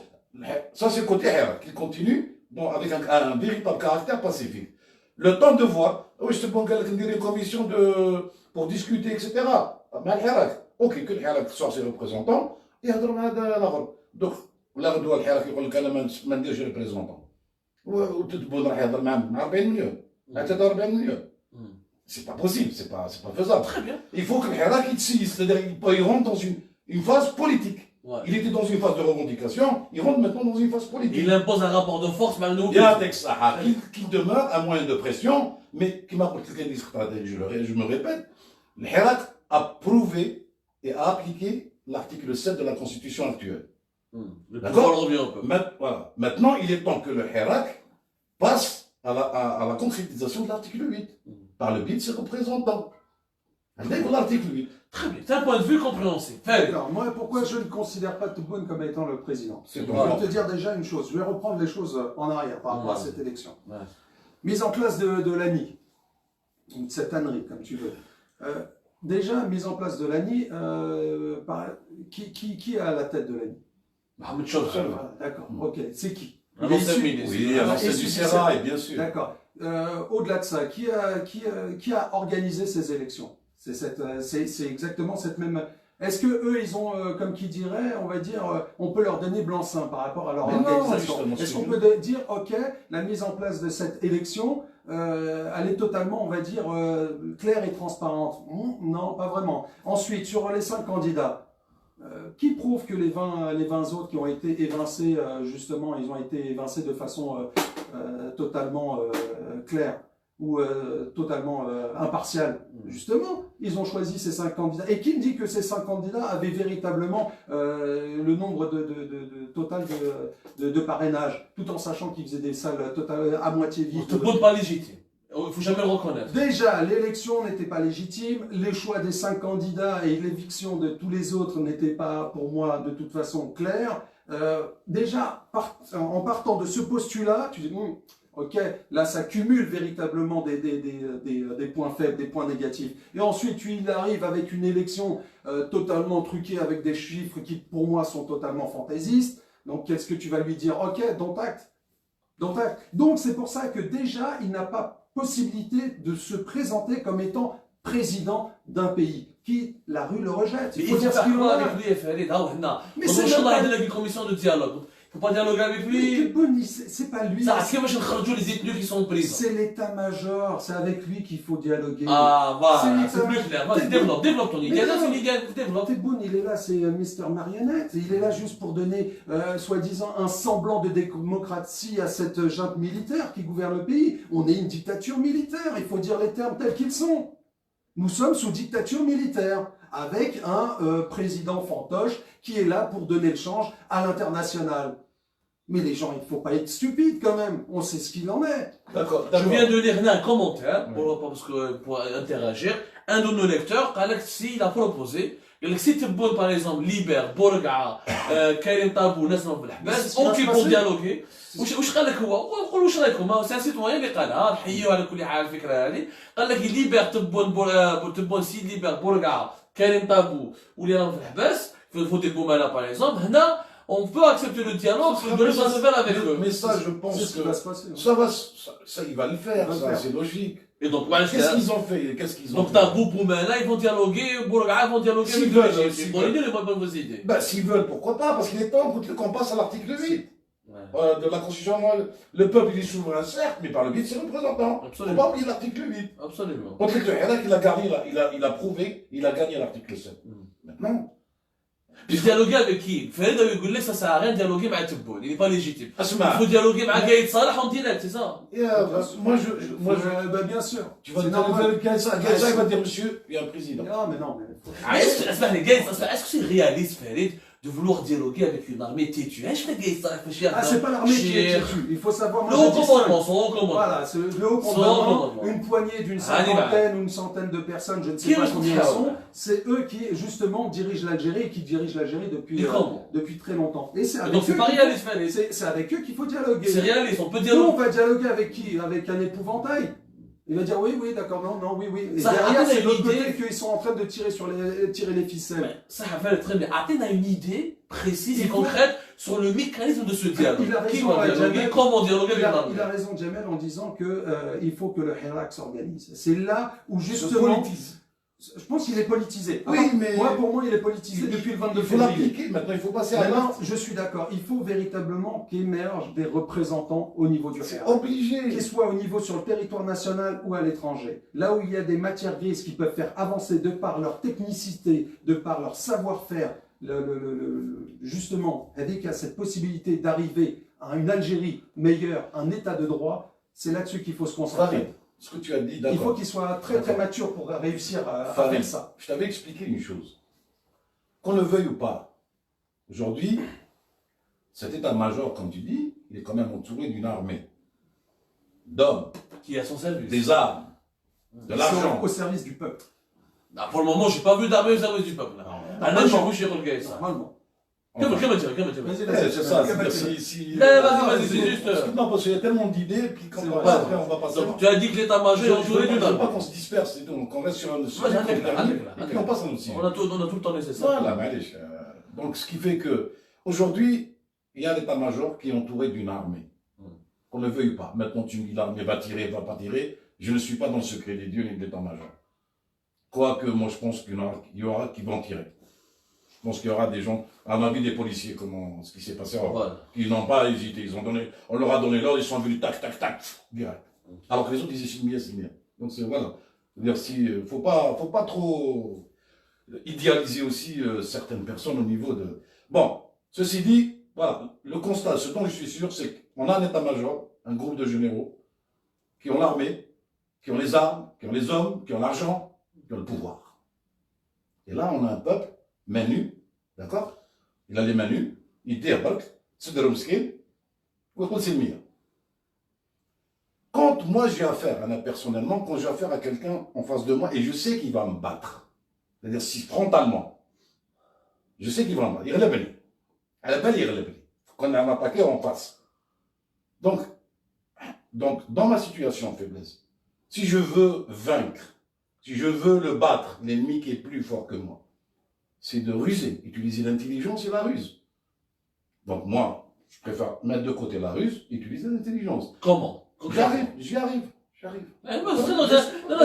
ça c'est le côté حراك, qui continue, bon, avec un véritable caractère pacifique. Le temps de voir, je te pense qu'il y a une commission pour discuter, etc. Mais الحراك, ok, que le حراك soit ses représentants, يهضروا مع هذا الآخر. Donc, لا غدوة الحراك يقول لك أنا ما نديرش ريبريزونطون. وتتبون راح يهضر معاهم مع 40 مليون. حتى 40 مليون. C'est pas possible, c'est pas faisable. Très bien. Il faut que le Hirak c'est-à-dire qu'il rentre dans une phase politique. Ouais. Il était dans une phase de revendication, il rentre maintenant dans une phase politique. Il impose un rapport de force, mais il y a un texte qui demeure un moyen de pression, mais qui m'a je me répète, le Hirak a prouvé et a appliqué l'article 7 de la Constitution actuelle. D'accord. Voilà. Maintenant, il est temps que le Hirak passe à la concrétisation de l'article 8, par le biais de ses représentants. L'article 8. Très bien, c'est un point de vue compréhensible. Alors, moi, pourquoi je ne considère pas Tebboune comme étant le président? Je vais te dire déjà une chose, je vais reprendre les choses en arrière par rapport à cette élection. Mise en place de l'ANI, de cette ânerie, comme tu veux. Déjà, mise en place de l'ANI, qui est à la tête de l'ANI? Mohamed Chauffeur. D'accord, ok. C'est qui? Un ancien ministre. Oui, un ancien du Sérail, bien sûr. D'accord. Au-delà de ça, qui a organisé ces élections? C'est exactement cette même... Est-ce que eux, ils ont, comme qui dirait, on va dire, on peut leur donner blanc-seing par rapport à leur organisation? Est-ce qu'on peut dire, ok, la mise en place de cette élection, elle est totalement, on va dire, claire et transparente? Non, pas vraiment. Ensuite, sur les 5 candidats, qui prouve que les 20 autres qui ont été évincés, justement, ils ont été évincés de façon totalement claire ou totalement impartiale? Justement, ils ont choisi ces 5 candidats. Et qui me dit que ces 5 candidats avaient véritablement le nombre total de parrainage, tout en sachant qu'ils faisaient des salles à moitié vides? Tout le monde pas légitime. Il faut jamais le reconnaître. Déjà, l'élection n'était pas légitime, les choix des 5 candidats et l'éviction de tous les autres n'étaient pas, pour moi, de toute façon clairs. Déjà, en partant de ce postulat, tu dis, ok, là ça cumule véritablement des points faibles, des points négatifs. Et ensuite, il arrive avec une élection totalement truquée avec des chiffres qui, pour moi, sont totalement fantaisistes. Donc, qu'est-ce que tu vas lui dire? Ok, don't act. Donc, c'est pour ça que déjà, il n'a pas possibilité de se présenter comme étant président d'un pays. Qui, la rue le rejette. Il faut dire ce qu'il en a. Mais c'est une commission de dialogue. Il ne faut pas dialoguer avec lui. C'est pas lui. C'est l'état-major. C'est avec lui qu'il faut dialoguer. Ah, voilà. C'est plus clair. Vas-y, développe ton idée. Tebboune, il est là, c'est Mister Marionnette. Il est là juste pour donner, soi-disant, un semblant de démocratie à cette junte militaire qui gouverne le pays. On est une dictature militaire. Il faut dire les termes tels qu'ils sont. Nous sommes sous dictature militaire, avec un président fantoche qui est là pour donner le change à l'international. Mais les gens, il ne faut pas être stupide quand même. On sait ce qu'il en est. D'accord. Je viens de lire un commentaire pour interagir. Un de nos lecteurs, il a proposé. Si Tebboune, par exemple, libère Bourga'a, Karim Tabou, Nasrallah Belhbas, ok pour dialoguer. واش قال لك هو؟ وقول واش رايكم؟ سي سيتويان اللي قالها، نحييو على كل حال الفكره هذه. قال لك ليبير تبون سي ليبير بورقعه كريم طابو واللي راهم في الحباس في الفوت البوماله باغ اكزومبل. هنا on peut accepter le dialogue, on peut se faire avec eux. Mais ça, je pense que ça, il va le faire, ça, c'est logique. Et donc, qu'est-ce qu'ils ont fait? Donc, Tabou, Boumana, ils vont dialoguer, Bourga'a, ils vont dialoguer avec eux. C'est une bonne idée, les bonnes idées. Ben, s'ils veulent, pourquoi pas? Parce qu'il est temps qu'on passe à l'article 8. De la Constitution, le peuple il est souverain, certes, mais par le biais de ses représentants. Il ne faut pas oublier l'article 8. Absolument. Contre il a prouvé, il a gagné l'article 7. Maintenant. Puis dialoguer avec qui? Farid Aouigoulé, ça sert à rien de dialoguer avec Tebboune. Il n'est pas légitime. Il faut dialoguer avec Gaïd Salah en direct, c'est ça? Bien sûr. Tu vas dire, Gaïd Salah, il va dire, monsieur, il y a un président. Non, mais non. Est-ce que c'est réaliste, Farid, de vouloir dialoguer avec une armée têtue? C'est pas l'armée qui est têtue. Il faut savoir. Le haut commandement, son haut commandement. Voilà, c'est le haut commandement. Une poignée d'une cinquantaine ou une centaine de personnes, je ne sais pas combien ils sont. C'est eux qui, justement, dirigent l'Algérie et qui dirigent l'Algérie depuis très longtemps. Et c'est avec eux qu'il faut dialoguer. C'est réaliste, on peut dialoguer. Nous, on va dialoguer avec qui? Avec un épouvantail. Il va dire oui, d'accord, non, oui. Et derrière, c'est de l'autre côté qu'ils sont en train de tirer les ficelles. Ça va très bien. Athènes a une idée précise et concrète sur le mécanisme de ce dialogue. Comment dialoguer avec l'armée? Il a raison, Jamel, en disant qu'il faut que le Hirak s'organise. C'est là où justement... Je pense qu'il est politisé. Oui, mais... Pour moi, il est politisé depuis le 22 février. Il faut l'appliquer, maintenant il faut passer à l'acte. Je suis d'accord. Il faut véritablement qu'émergent des représentants au niveau du C'est Hirak. obligé. Qu'ils soient au niveau sur le territoire national ou à l'étranger. Là où il y a des matières grises qui peuvent faire avancer de par leur technicité, de par leur savoir-faire, justement, avec cette possibilité d'arriver à une Algérie meilleure, un état de droit, c'est là-dessus qu'il faut se concentrer. Ce que tu as dit, d'accord. Il faut qu'il soit très mature pour réussir à faire ça. Je t'avais expliqué une chose. Qu'on le veuille ou pas, aujourd'hui, cet état-major, comme tu dis, il est quand même entouré d'une armée d'hommes, qui a son service, des armes, de l'argent. Au service du peuple. Pour le moment, je n'ai pas vu d'armée au service du peuple. Normalement. Comment dire? C'est ça, si... Vas-y, c'est juste... Non, parce qu'il y a tellement d'idées, puis quand après, on va passer... Donc, tu as dit que l'état-major est entouré d'une armée. Je ne veux pas qu'on se disperse, donc on reste sur un sujet, et puis on passe à un autre sujet. On a tout le temps nécessaire. Voilà, donc ce qui fait que, aujourd'hui, il y a l'état-major qui est entouré d'une armée. Qu'on ne veuille pas. Maintenant, tu me dis l'armée va tirer, va pas tirer. Je ne suis pas dans le secret des dieux ni de l'état-major. Quoique, moi, je pense qu'il y aura qui vont tirer. Je pense qu'il y aura des gens, à ma vie, des policiers, ce qui s'est passé, qui n'ont pas hésité. On leur a donné l'ordre, ils sont venus tac, direct. Alors que les autres, ils disaient c'est bien. Donc, voilà. C'est-à-dire, faut pas trop idéaliser aussi certaines personnes au niveau de... Bon, ceci dit, voilà, le constat, ce dont je suis sûr, c'est qu'on a un état-major, un groupe de généraux, qui ont l'armée, qui ont les armes, qui ont les hommes, qui ont l'argent, qui ont le pouvoir. Et là, on a un peuple, main nue, d'accord? Il a les mains nues, il dit à Balk, c'est de l'homskin, ou c'est le mien. Quand quand moi j'ai affaire, personnellement, quand j'ai affaire à quelqu'un en face de moi et je sais qu'il va me battre, c'est-à-dire si frontalement, je sais qu'il va me battre, il relève. À la balle, il relève. Quand on a un attaqué, on passe. Donc, dans ma situation de faiblesse, si je veux vaincre, si je veux le battre, l'ennemi qui est plus fort que moi, c'est de ruser, utiliser l'intelligence et la ruse. Donc moi, je préfère mettre de côté la ruse, utiliser l'intelligence. Comment? J'y arrive. Non,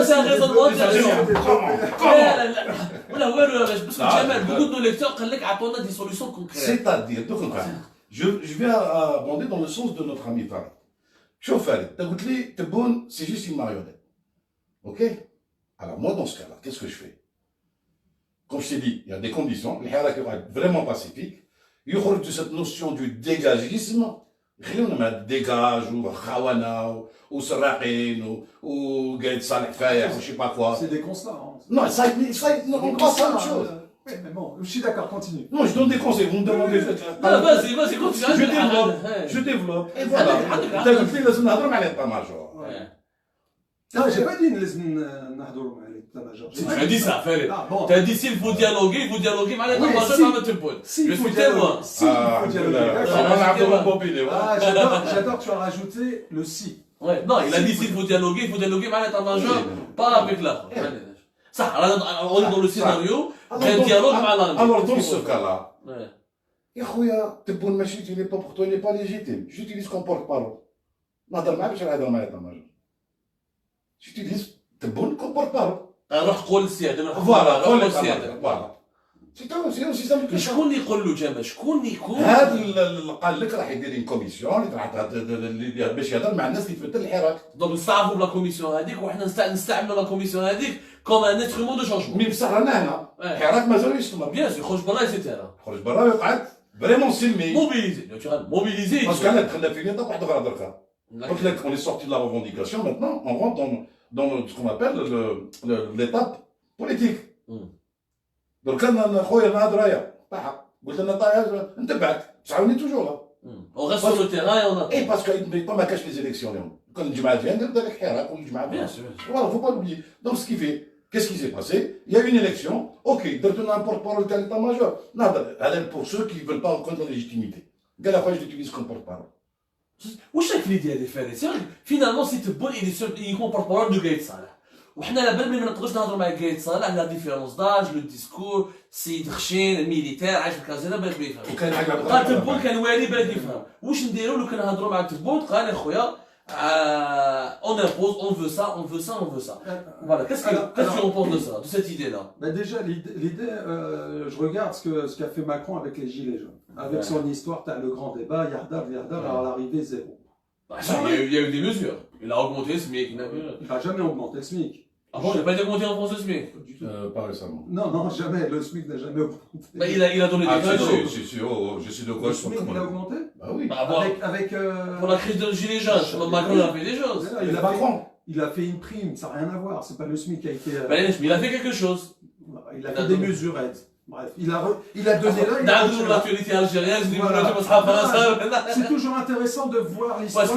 c'est un raisonnement. Beaucoup de nos lecteurs ont des solutions concrètes. C'est-à-dire, je vais abonder dans le sens de notre ami Farid. Chauffe, c'est juste une marionnette. Ok? Alors moi, dans ce cas-là, qu'est-ce que je fais? Comme je t'ai dit, il y a des conditions, les harak vraiment pacifiques. Il y a de cette notion du dégagisme. خلينا dégage ou khawana ou saraqin ou Gaël Saleh Fayer, je sais pas quoi. C'est des constats. Hein. Non, ça on passe à autre chose. Oui, mais bon, je suis d'accord, continue. Non, je donne des conseils, vous me demandez. Vas-y, continue. Je développe. Et voilà. T'as vu, là, c'est un état-major. Non, j'ai pas dit l'état-major. Tu as dit ça, Farid. Tu as dit s'il faut dialoguer, à l'état-major, pas mettre je suis témoin. S'il faut dialoguer. J'adore que tu as rajouté le si. Ouais, non, il a dit s'il faut dialoguer, à l'état-major, pas avec la. Ça, on est dans le scénario, un dialogue avec l'armée. Alors, dans ce cas-là, Yahouya, Tebboune Machid, il n'est pas pour toi, il n'est pas légitime. J'utilise comme porte-parole. J'utilise Tebboune comme porte-parole. Voilà. C'est aussi simple que ça. شكون اللي يقول له جمال؟ شكون اللي يكون؟ هذا اللي قال لك راح يدير ان كوميسيون اللي باش يهضر مع الناس اللي تبدل الحراك. دونك نستعرفوا بلا كوميسيون هذيك وحنا نستعملوا لا كوميسيون هذيك كوم ان انسترومون دو شونجمون. مي بصح رانا هنا الحراك مازال يستمر. بيان سور خرج برا ايتترا. خرج برا ويقعد فريمون سلمي. موبيليزي. باسكو انا دخلنا في نطاق واحد اخرى دركا. قلت لك on est sorti de la revendication maintenant on rentre dans ce qu'on appelle l'étape politique. Donc انا خويا نهضر رايا طاح قلت لنا طايح نتبعك تعاوني توجور. On reste sur le terrain et on attend. Et parce qu'il ما كاش les élections اليوم. كان الجماعه ديالنا ندير لك حراك والجماعه Bien sûr. Voilà, faut pas l'oublier. Donc ce qui fait, qu'est-ce qui s'est passé? Il y a eu une élection, ok, درتو un porte-parole de l'état-major. Non, pour ceux qui ne veulent pas reconnaître la légitimité. قال la fois je l'utilise comme porte-parole. واش راك في l'idée ديالي فارس؟ Finalement c'est bon il est porte-parole de Gaël Saleh. وحنا على بال ما نقدروش نهضروا مع Gaël Saleh على لا ديفيرونس داج لو ديسكور سيد خشين الميليتير عايش في الكازينه بالك ما يفهمش. قال تبون كان والي بالك يفهم. واش نديروا لو كنهضروا مع تبون قال يا خويا on impose, on veut ça. Voilà, qu'est-ce que l'on pense de ça, de cette idée-là? Déjà, l'idée, je regarde ce qu'a fait Macron avec les Gilets jaunes. Avec son histoire, tu as le grand débat, Yardar, à l'arrivée, zéro. Il y a eu des mesures. Il a augmenté le SMIC. Il n'a jamais augmenté le SMIC. Ah bon, il n'a pas été augmenté en France le SMIC? Pas récemment. Non, jamais. Le SMIC n'a jamais augmenté. Il a donné des mesures. Je suis de gauche. Le SMIC, il a augmenté? Bah oui. Pour la crise de Gilets jaunes, Macron a fait des choses. Il a fait une prime, ça n'a rien à voir. C'est pas le SMIC qui a été. Il a fait quelque chose. Il a fait des mesurettes. Bref, il a donné là. L'actualité algérienne, c'est toujours intéressant de voir l'histoire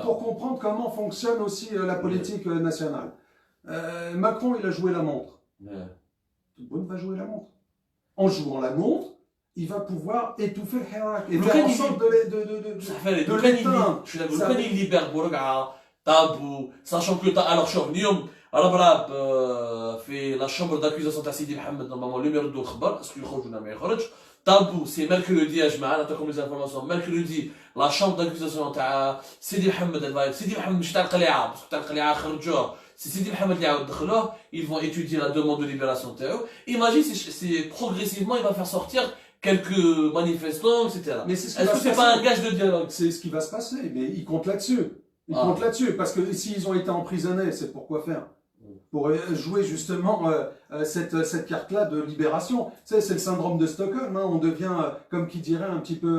pour comprendre comment fonctionne aussi la politique nationale. Macron, il a joué la montre. Tout le monde va jouer la montre. En jouant la montre, il va pouvoir étouffer le Hirak et faire en sorte de l'éteindre. Je suis d'accord. Quand il libère Bourga, Tabou, sachant que alors Chornium. ربراب في لا شامبر داكوزاسيون تاع سيدي محمد نورمالمون لو يردوا الخبر اسكو يخرج ولا ما يخرج طابو سي ميركودي يا جماعه نعطيكم لي زانفورماسيون ميركودي لا شامبر داكوزاسيون تاع سيدي محمد سيدي محمد مش تاع القليعه باسكو تاع القليعه خرجوه سي سيدي محمد اللي عاود دخلوه ils vont étudier la demande de libération تاعو imagine si progressivement il va faire sortir quelques manifestants etc. Mais est-ce que c'est pas un gage de dialogue? C'est ce qui va se passer mais il compte là-dessus. Ils comptent là-dessus, parce que s'ils ont été emprisonnés, c'est pour quoi faire? Pour jouer justement cette carte-là de libération. C'est le syndrome de Stockholm, hein. On devient, comme qui dirait, un petit peu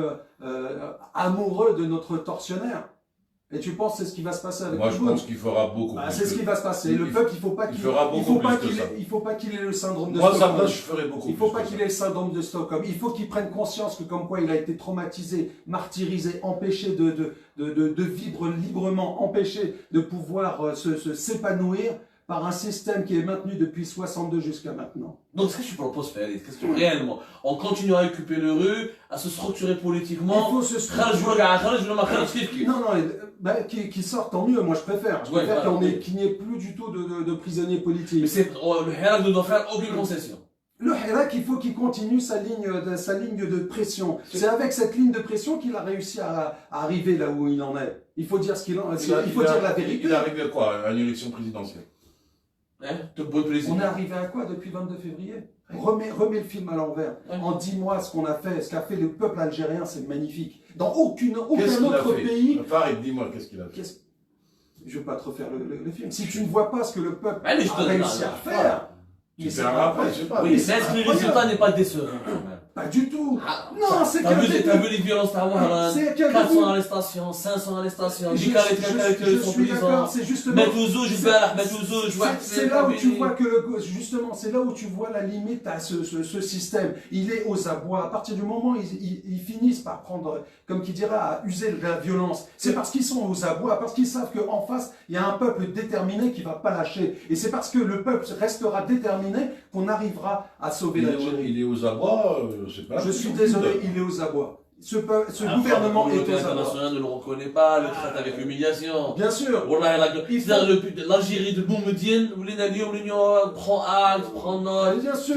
amoureux de notre tortionnaire. Et tu penses que c'est ce qui va se passer avec Moi, je pense qu'il fera beaucoup plus. C'est ce qui va se passer. Le peuple, il faut pas qu'il ait le syndrome de Stockholm. Stockholm. Moi, ça, je ferai beaucoup plus. Il faut pas qu'il ait le syndrome de Stockholm. Il faut qu'il prenne conscience que comme quoi il a été traumatisé, martyrisé, empêché de vivre librement, empêché de pouvoir s'épanouir par un système qui est maintenu depuis 62 jusqu'à maintenant. Donc, ce que tu proposes, Farid, qu'est-ce que réellement, on continue à occuper le rue, à se structurer politiquement. Il faut se structurer. Non, qui sortent, tant mieux, moi je préfère. Je préfère qu'il n'y ait plus du tout de prisonniers politiques. Mais le Hirak ne doit faire aucune concession. Le Hirak, il faut qu'il continue sa ligne de pression. C'est avec cette ligne de pression qu'il a réussi à arriver là où il en est. Il faut dire il faut dire la vérité. Il est arrivé à quoi? À une élection présidentielle. On est arrivé à quoi depuis 22 février? Remets le film à l'envers. En 10 mois, ce qu'on a fait, ce qu'a fait le peuple algérien, c'est magnifique. Dans aucun autre pays. Farid, dis-moi, qu'est-ce qu'il a fait? Je ne veux pas te refaire le film. Si tu ne vois pas ce que le peuple a réussi à faire. Tu fais un rappel, je sais pas. Oui, c'est est-ce que le résultat n'est pas décevant? Pas du tout. Non, c'est t'as vu les violences Tawaran, 400 arrestations, 500 arrestations, je suis d'accord, c'est justement. C'est là où tu vois que justement, c'est là où tu vois la limite à ce système. Il est aux abois. À partir du moment où ils finissent par prendre, comme qui dira, à user de la violence, c'est parce qu'ils sont aux abois, parce qu'ils savent qu'en face, il y a un peuple déterminé qui va pas lâcher. Et c'est parce que le peuple restera déterminé qu'on arrivera à sauver l'Algérie. Il est aux abois. Je suis désolé, il est aux abois. Ce gouvernement est aux abois. International ne le reconnaît pas, le traite avec humiliation. Bien sûr. L'Algérie de Boumediene, où l'Union prend acte, prend note. Bien sûr.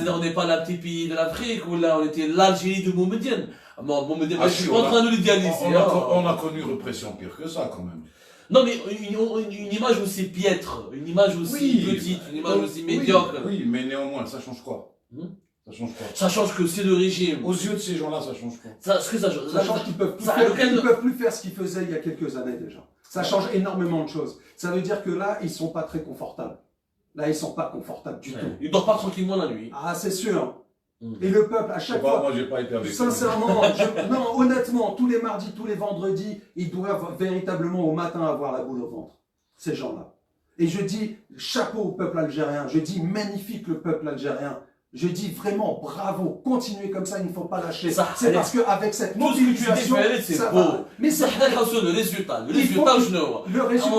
On n'est pas la petite pays de l'Afrique, où là on était l'Algérie de Boumediene. Je suis pas en train de l'idéaliser. On a connu répression pire que ça quand même. Non, mais une image aussi piètre, une image aussi petite, une image aussi médiocre. Oui, mais néanmoins, ça change quoi? Ça change quoi? Ça change que c'est le régime. Aux yeux de ces gens-là, ça change quoi? Ça change qu'ils peuvent plus faire ce qu'ils faisaient il y a quelques années déjà. Ça change énormément de choses. Ça veut dire que là, ils sont pas très confortables. Là, ils sont pas confortables du tout. Ils dorment pas tranquillement la nuit. Ah, c'est sûr. Et le peuple, à chaque fois. Moi, j'ai pas été avec sincèrement, non, honnêtement, tous les mardis, tous les vendredis, ils doivent véritablement au matin avoir la boule au ventre. Ces gens-là. Et je dis chapeau au peuple algérien. Je dis magnifique le peuple algérien. Je dis vraiment bravo, continuez comme ça, il ne faut pas lâcher. C'est parce qu'avec cette mobilisation, c'est beau. Mais c'est le résultat. Le résultat,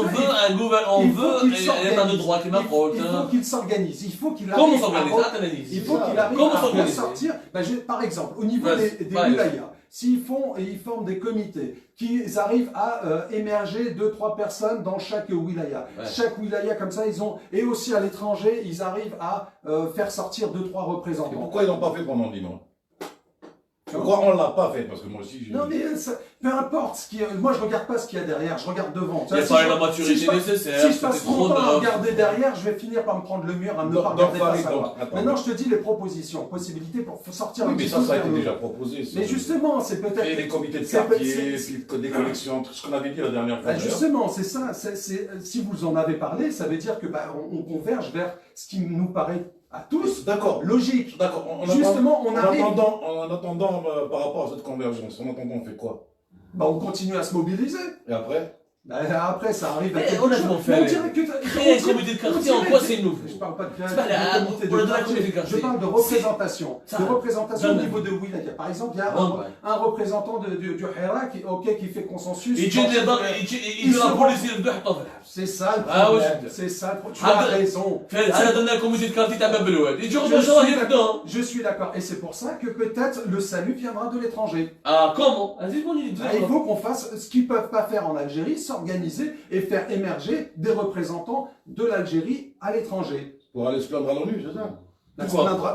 on veut un état de droit qui m'apporte. Il faut qu'il s'organise. Il faut qu'il arrive à sortir. Par exemple, au niveau des wilayas, s'ils forment des comités, qu'ils arrivent à émerger 2-3 personnes dans chaque wilaya. Chaque wilaya comme ça, et aussi à l'étranger, ils arrivent à faire sortir 2-3 représentants. Et pourquoi ils n'ont pas fait pendant 10 mois? Pourquoi on ne l'a pas fait? Parce que moi aussi, non, mais peu importe. Moi, je ne regarde pas ce qu'il y a derrière, je regarde devant. Il n'y a pas la maturité nécessaire. Si je passe trop de temps à regarder derrière, je vais finir par me prendre le mur, à ne pas regarder face à moi. Maintenant, je te dis les propositions, possibilités pour sortir un petit peu. Oui, mais ça a été déjà proposé. Mais justement, c'est peut-être... Et les comités de quartier, des collections, tout ce qu'on avait dit la dernière fois. Justement, c'est ça. Si vous en avez parlé, ça veut dire que on converge vers ce qui nous paraît à tous, d'accord, logique. D'accord. Justement, on arrive... En attendant, par rapport à cette convergence, en attendant, on fait quoi? On continue à se mobiliser. Et après? Après, ça arrive à quelque chose. Créer un comité de quartier, en quoi c'est nouveau? Je ne parle pas de créer un comité de quartier. Je parle de représentation. De représentation au niveau de wilaya. Par exemple, il y a un représentant du Hirak qui fait consensus. C'est ça le problème. C'est ça le problème. Tu as raison. Je suis d'accord. Et c'est pour ça que peut-être le salut viendra de l'étranger. Ah, comment? Il faut qu'on fasse ce qu'ils ne peuvent pas faire en Algérie, organiser et faire émerger des représentants de l'Algérie à l'étranger. Pour aller se plaindre à l'ONU, c'est ça?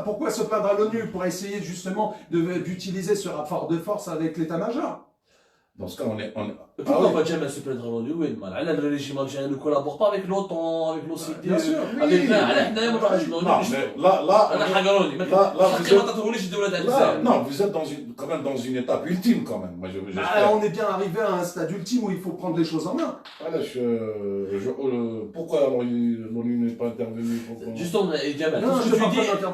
Pourquoi se plaindre à l'ONU? Pour essayer justement d'utiliser ce rapport de force avec l'état-major. Dans ce cas, on est... Pourquoi pas jamais se plaindre à l'ONU? Oui, le régime algérien ne collabore pas avec l'OTAN, avec l'OCDE. Bien sûr, avec non, vous êtes quand même dans une étape ultime quand même. On est bien arrivé à un stade ultime où il faut prendre les choses en main. Pourquoi alors l'ONU n'est pas intervenue? Justement,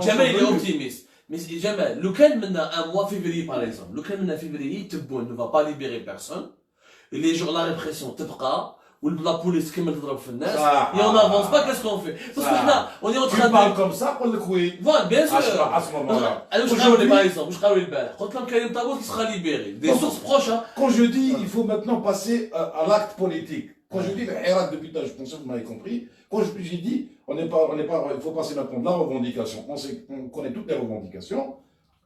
Jamal, il est optimiste. Mais Jamal, lequel maintenant un mois février par exemple, lequel maintenant février, Tebboune ne va pas libérer personne. les gens, la répression تبقى la police كمل تضرب في الناس et on n'avance pas, qu'est-ce qu'on fait? Parce que là, on est en train de... Tu parles comme ça, قول لك oui. Voilà, bien sûr. À ce moment-là. Aujourd'hui, par exemple, je travaille le bar. Quand l'homme Karim Tabout qui sera libéré, des sources proches, hein. Quand je dis, il faut maintenant passer à l'acte politique. Quand je dis le Hirak depuis tard, je pense que vous m'avez compris. Quand j'ai dit, il faut passer maintenant de la revendication. On connaît toutes les revendications.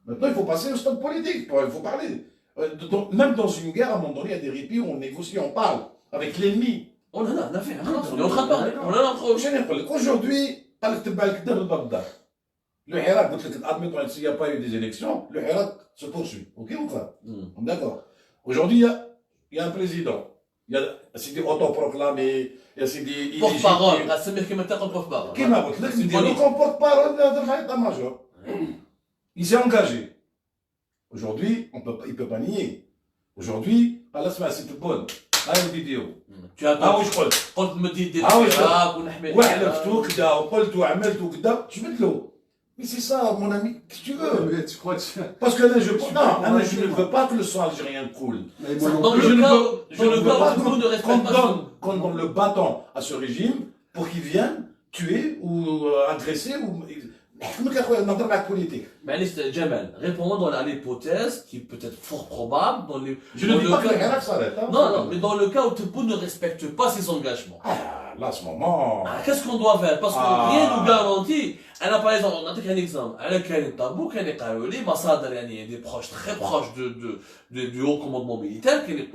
Maintenant, il faut passer au stade politique. Il faut parler. Même dans une guerre, à un moment donné, il y a des répits où on négocie, on parle avec l'ennemi. On a fait, on est en train de parler. On en a entre eux. Aujourd'hui, le Hirak, admettons s'il n'y a pas eu des élections, le Hirak se poursuit. Ok ou pas? D'accord. Aujourd'hui, il y a un président. Il y a des autoproclamés, il y a des porte-parole. C'est bien qu'il mette un porte-parole. Qui m'a dit, il porte-parole de l'état-major. Il s'est engagé. Aujourd'hui, il ne peut pas nier. Aujourd'hui, c'est bonne. هاي الفيديو هاوش قلت مديد ديال العراق ونحمي وحلفتو كدا وقلت وعملت وكدا جبت له mais c'est ça mon ami qu'est-ce que tu veux mais tu crois que parce que là je ne veux pas que le sang algérien coule dans le cas où ne respecte pas qu'on donne le bâton à ce régime pour qu'il vienne tuer ou agresser ou politique. Jamal, réponds-moi dans l'hypothèse qui peut être fort probable. Je ne dis pas que le Hirak s'arrête. Non, mais dans le cas où Tebboune ne respecte pas ses engagements. Là, à ce moment. Qu'est-ce qu'on doit faire? Parce que rien ne nous garantit. Elle a par exemple, on a un exemple. Elle a Karim Tabou, qui est Karouli, Massadar, il y a des proches très proches du haut commandement militaire qui est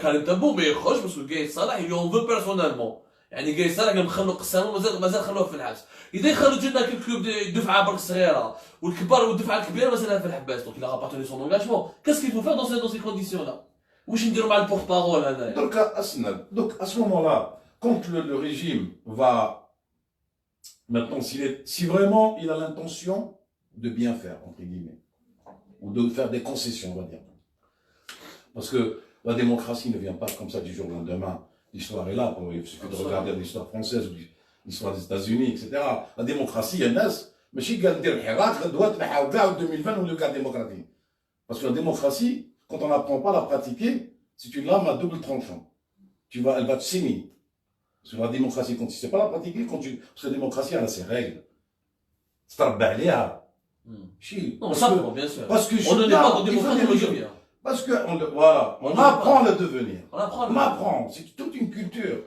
Karim Tabou, mais il est proche parce que Gaïd Salah, il lui en veut personnellement. يعني جاي صار قام خلوا قسامه مازال خلوه في الحبس اذا يخلوا جنا كيف دفعه برك صغيره والكبار والدفعه الكبيره مازالها في الحبس دونك il a pas tenu son engagement. Qu'est-ce qu'il faut faire dans ces conditions là? واش نديروا مع البورت-parole هذايا؟ Donc à ce moment-là, quand le régime va maintenant si vraiment il a l'intention de bien faire entre guillemets ou de faire des concessions, on va dire, parce que la démocratie ne vient pas comme ça du jour au lendemain. L'histoire est là, il suffit de regarder l'histoire française ou l'histoire des États-Unis, etc. La démocratie, il y a un mais si on dire Hirak, doit être en 2020 ou le cas démocratique. Parce que la démocratie, quand on n'apprend pas à la pratiquer, c'est une lame à double tranchant. Elle va te saigner. Parce que la démocratie, quand tu ne sais pas la pratiquer, parce que la démocratie, elle a ses règles. C'est pas non, ça, bien sûr. Parce que on ne n'est pas en démocratie aujourd'hui. Parce que, voilà, on apprend à le devenir. On apprend. C'est toute une culture.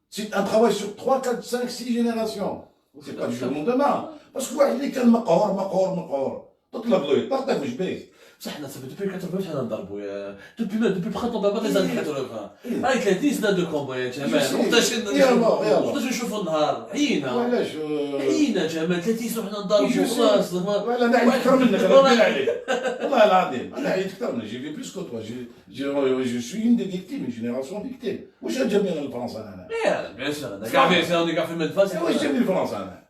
C'est un travail sur 3, 4, 5, 6 générations. C'est pas du jour au lendemain. Parce que, il est calme, مقهور. تطلب له يطرطق في جبيك. صح حنا صافي دوبي 80 حنا نضربوا يا دوبي برينتون دابا غير زاد 80 هاي 30 سنه دو كومبا يا جمال وقتاش نشوفوا النهار عينا وعلاش عينا جمال 30 سنه حنا نضربوا خلاص ولا انا عييت اكثر منك انا عليك والله العظيم انا عييت اكثر منك جي في بلوس كو توا جو سوي اون دي فيكتيم اون جينيراسيون فيكتيم واش جابني انا لفرنسا انا بيان سور انا كاع في المدفع واش جابني لفرنسا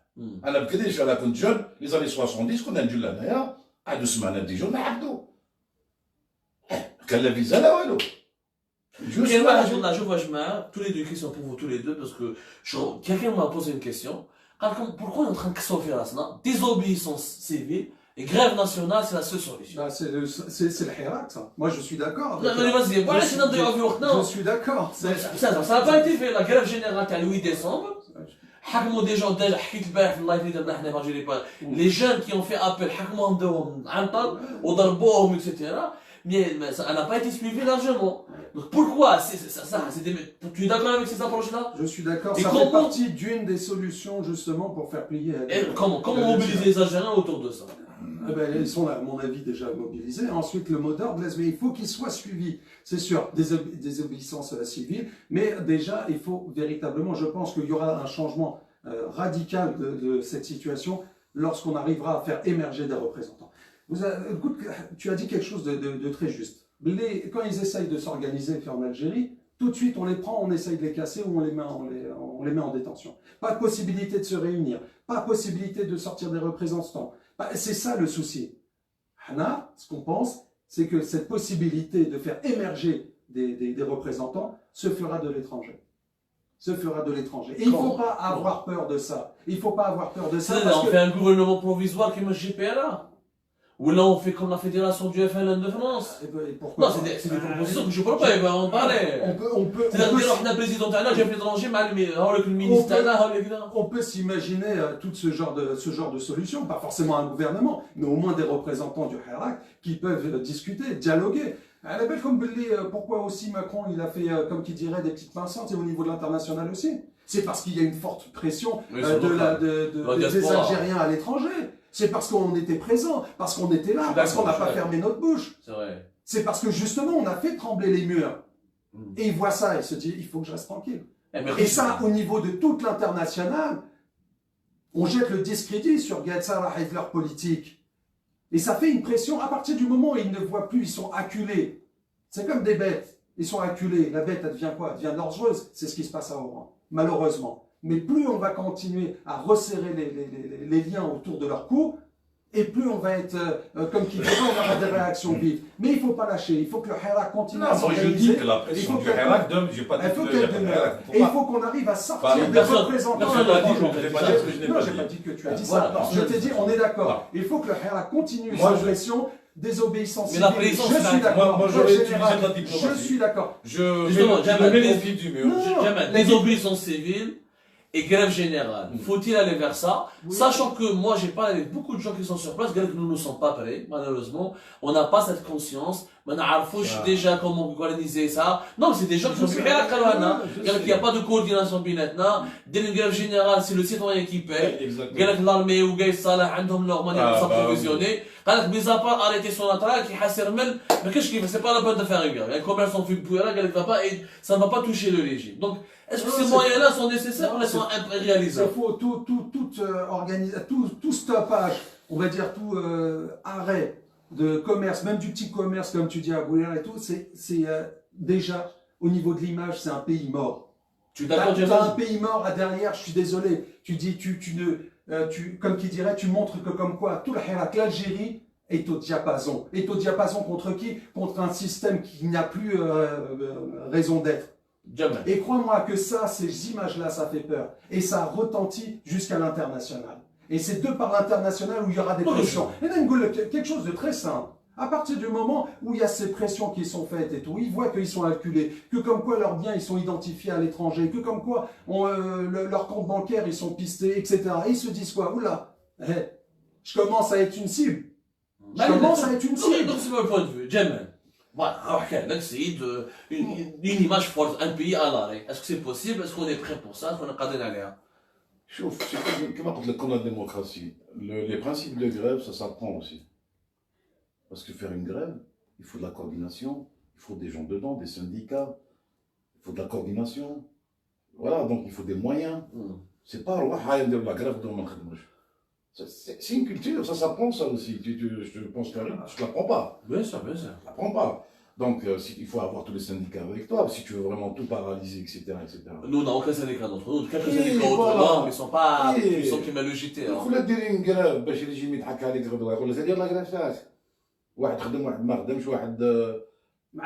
انا بكريش انا كنت جون لي زاني 70 كنا نجي لهنايا عاد سمعنا دي جون نعبدو كان لا فيزا لا والو شوف جماعه tous les deux questions pour vous tous les deux parce que quelqu'un m'a posé une question pourquoi on est en train de sauver راسنا désobéissance civile et grève nationale c'est la seule solution. C'est le Hirak ça. Moi je suis d'accord. Mais vas-y, je suis d'accord. Ça n'a pas été fait la grève générale à 8 décembre. حكموا دي جون ديجا حكيت البارح في اللايف اللي درنا حنا في الجيري لي جون كي اون في ابل حكموهم داوهم عنطر وضربوهم اكسيتيرا مي ça n'a pas été suivi largement. Donc pourquoi tu es d'accord avec ces approches là? Je suis d'accord, ça fait partie d'une des solutions justement pour faire plier. Et comment mobiliser les Algériens autour de ça? Ils sont, à mon avis, déjà mobilisés. Ensuite, le mot d'ordre, mais il faut qu'il soit suivi. C'est sûr, des obéissances civiles, mais déjà, il faut véritablement, je pense qu'il y aura un changement radical de cette situation lorsqu'on arrivera à faire émerger des représentants. Écoute, tu as dit quelque chose de très juste. Quand ils essayent de s'organiser en Algérie, tout de suite, on les prend, on essaye de les casser ou on les met en détention. Pas de possibilité de se réunir, pas de possibilité de sortir des représentants. C'est ça le souci. Hana, ce qu'on pense, c'est que cette possibilité de faire émerger des représentants se fera de l'étranger. Et il ne faut pas avoir peur de ça. Il ne faut pas avoir peur de ça. On fait un gouvernement provisoire qui me GPLA. Ou là, on fait comme la fédération du FLN de France. Non, c'est des propositions que je ne peux pas, il va en parler. C'est-à-dire, on a le président de j'ai fait l'étranger, le ministre on peut s'imaginer tout ce genre de solution, pas forcément un gouvernement, mais au moins des représentants du Hirak qui peuvent discuter, dialoguer. Pourquoi aussi Macron, il a fait, comme qui dirait, des petites pincettes au niveau de l'international aussi? C'est parce qu'il y a une forte pression des Algériens à l'étranger. C'est parce qu'on était présent, parce qu'on était là, parce qu'on n'a pas fermé notre bouche. C'est vrai. C'est parce que justement, on a fait trembler les murs. Et il voit ça, il se dit, il faut que je reste tranquille. Et ça, au niveau de toute l'international, on jette le discrédit sur Gaël Salah et leur politique. Et ça fait une pression, à partir du moment où ils ne voient plus, ils sont acculés. C'est comme des bêtes, ils sont acculés. La bête, elle devient quoi? Elle devient dangereuse. C'est ce qui se passe à Oran, malheureusement. Mais plus on va continuer à resserrer les liens autour de leur cou, et plus on va être, comme qui dirait, on aura des réactions vives. Mais il ne faut pas lâcher, il faut que le Hirak continue à s'organiser. Je dis que la pression du Hirak donne, je n'ai pas dit que et il faut qu'on arrive à sortir des représentants. Non, je n'ai pas dit que tu as dit ça. Je t'ai dit, on est d'accord. Il faut que le Hirak continue sa pression. Désobéissance civile, je suis d'accord. Je suis d'accord. Justement, désobéissance civile et grève générale. Faut-il aller vers ça? Sachant que moi, j'ai parlé avec beaucoup de gens qui sont sur place, que nous ne sommes pas prêts, malheureusement. On n'a pas cette conscience. Déjà comment organiser ça. Non, c'est des gens qui sont prêts à Kalouana. Il n'y a pas de coordination binetna. Dès une grève générale, c'est le citoyen qui paye. L'armée ou Gaïs Salah, ont leur manière de s'approvisionner. Mis à part arrêter son attaque, mais qu'est-ce qu'il fait? C'est pas la peine de faire une grève. Un commerçant fait pour ça ne va pas toucher le régime. Donc, est-ce que ces moyens-là sont nécessaires ou ils sont réalisables? Il faut tout stoppage, on va dire tout arrêt de commerce, même du petit commerce, comme tu dis à Bouillard et tout, c'est déjà, au niveau de l'image, c'est un pays mort. Tu as un pays mort derrière, je suis désolé. Tu dis, comme qui dirait, tu montres que comme quoi, tout le Hirak, l'Algérie est au diapason. Est au diapason contre qui? Contre un système qui n'a plus raison d'être. Et crois-moi que ça, ces images-là, ça fait peur. Et ça retentit jusqu'à l'international. Et c'est de par l'international où il y aura des pressions. Et quelque chose de très simple. À partir du moment où il y a ces pressions qui sont faites et tout, ils voient qu'ils sont acculés, que comme quoi leurs biens ils sont identifiés à l'étranger, que comme quoi leurs comptes bancaires ils sont pistés, etc. Et ils se disent quoi? Oula, je commence à être une cible. Donc c'est mon point de vue. Jamel. Voilà, c'est une image forte, un pays à l'arrêt. Est-ce que c'est possible? Est-ce qu'on est prêt pour ça? Est-ce qu'on est prêt à aller? Comme la démocratie, les principes de grève, ça s'apprend aussi. Parce que faire une grève, il faut de la coordination, il faut des gens dedans, des syndicats, il faut de la coordination. Voilà, donc il faut des moyens. C'est pas la grève de c'est une culture, ça s'apprend ça aussi. Je pense que tu ne l'apprends pas. Bien sûr, bien sûr. Tu ne l'apprends pas. Donc il faut avoir tous les syndicats avec toi, si tu veux vraiment tout paralyser, etc. etc. Nous, on n'a aucun syndicat d'entre nous. Quelques syndicats autour, mais ils ne sont pas qui m'a le JT. Il faut dire une grève, باش يجي يضحك عليك غدوه يقول لك دير لا grève فاش. واحد خدم واحد ما خدمش واحد.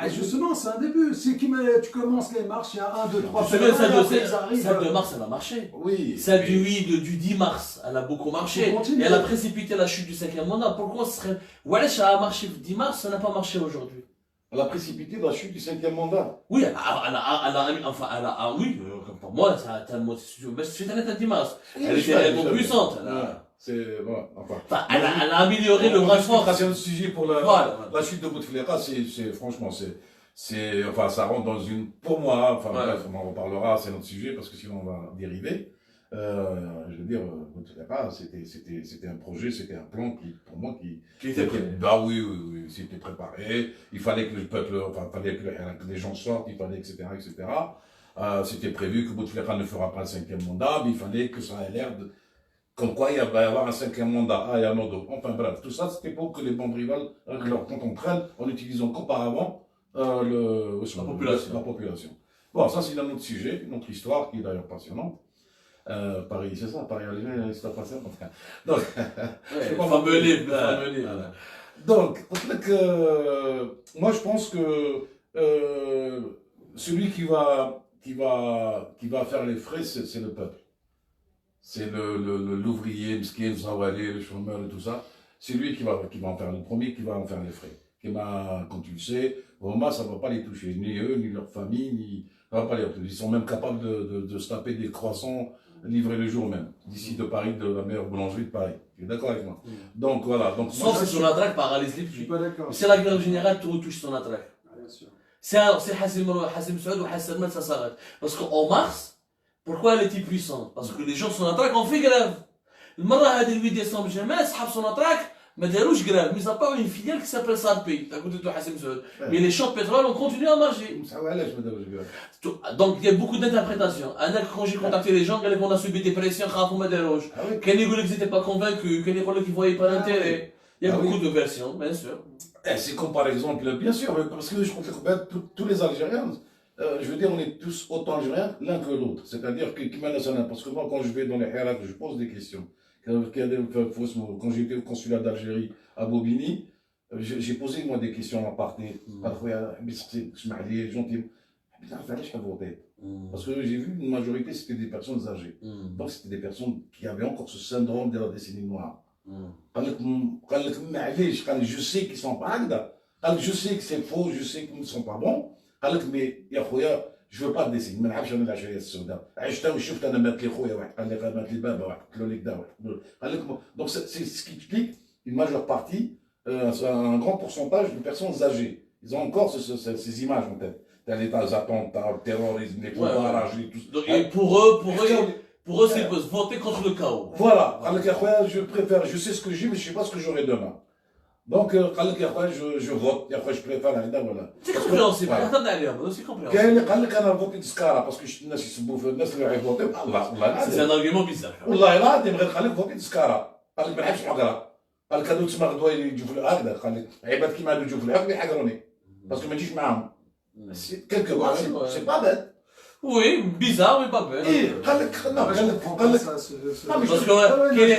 Justement, c'est un début. C'est tu commences les marches, il y a 1, 2, 3, celle de mars, elle a marché. Oui. Celle du 10 mars, elle a beaucoup marché. Et elle a précipité la chute du 5e mandat. Pourquoi ce serait. Wallah, ça a marché le 10 mars, ça n'a pas marché aujourd'hui. Elle a précipité la chute du 5e mandat. Oui, oui, pour moi, ça a tellement. C'est un 10 mars. Elle était réellement puissante. C'est bon, enfin. Elle a amélioré le bras fort. C'est un sujet pour la chute de Bouteflika, franchement, enfin, ça rentre dans une, pour moi, enfin, bref, on en reparlera, c'est notre sujet, parce que sinon on va dériver. Je veux dire, Bouteflika, c'était un projet, c'était un plan qui, pour moi, qui était prêt. Bah oui, c'était préparé. Il fallait que le peuple, enfin, il fallait que les gens sortent, il fallait, etc., etc. C'était prévu que Bouteflika ne fera pas le 5e mandat, mais il fallait que ça ait l'air de. Comme quoi il va y avoir un 5e mandat, il y a un autre. Enfin bref, tout ça c'était pour que les bandes rivales règlent leur compte entre elles en utilisant qu'auparavant la population. Bon, ça c'est un autre sujet, une autre histoire qui est d'ailleurs passionnante. Paris, c'est ça, Paris Alger, c'est pas passionnant. Donc, fameux livre. Donc, moi je pense que celui qui va faire les frais, c'est le peuple. C'est l'ouvrier, Mskin, Zawali, le chômeur et tout ça. c'est lui qui va en faire le premier, qui va en faire les frais. Comme tu le sais, Roma, ça ne va pas les toucher, ni eux, ni leur famille, ça va pas les toucher. Ils sont même capables de se taper des croissants livrés le jour même, d'ici de Paris, de la meilleure boulangerie de Paris. Tu es d'accord avec moi? Donc voilà. Donc, sauf si son attaque paralyse les pieds. C'est la grève générale, tout touche son attaque. C'est Hassim Saoud ou Hassan Mat Sassaghat. Parce qu'en mars, pourquoi elle était puissante? Parce que les gens de son attaque ont fait grève. Le marra le 8 décembre, Jamal, sahab son attaque, mais d'arouche grève. Mais ça n'a pas une filiale qui s'appelle Sarpi. T'as écouté tout Hassim Saoud. Mais les champs de pétrole ont continué à marcher. Donc il y a beaucoup d'interprétations. Quand j'ai contacté les gens, on a subi des pressions, quand ils n'étaient pas convaincus, quand ils ne voyaient pas l'intérêt. Il y a beaucoup de versions, bien sûr. C'est comme par exemple, bien sûr, parce que je comprends bien tous les Algériens, je veux dire, on est tous autant Algériens l'un que l'autre. C'est-à-dire que, parce que moi, quand je vais dans les Hirak, je pose des questions. Quand j'étais au consulat d'Algérie à Bobigny, j'ai posé moi des questions à partir. Parce que j'ai vu une majorité, c'était des personnes âgées. Donc c'était des personnes qui avaient encore ce syndrome de la décennie noire. Je sais qu'ils sont pas là. Je sais que c'est faux, je sais qu'ils ne sont pas bons. Mais je veux pas de décennie. Donc c'est ce qui explique une majeure partie, un grand pourcentage de personnes âgées. Ils ont encore ces images en tête. Les attentats, le terrorisme, les barrages et tout ça. Et pour eux, c'est voter contre le chaos. Voilà. Je préfère, je sais ce que j'ai, mais je ne sais pas ce que j'aurai demain. Donc, je vote, et après je préfère la vida, voilà. C'est compréhensible, c'est compréhensible. C'est un argument bizarre. والله لا تبغى تخليك فوق تسكارة قال لك ما نحبش حقرة قال لك هذو تسمى غدوة يجوا في هكذا قال لك عباد كيما هذو يجوا في الحكم يحقروني باسكو ما نجيش معاهم كلكو بار سي با بيت. Oui, bizarre, mais pas bête. قال لك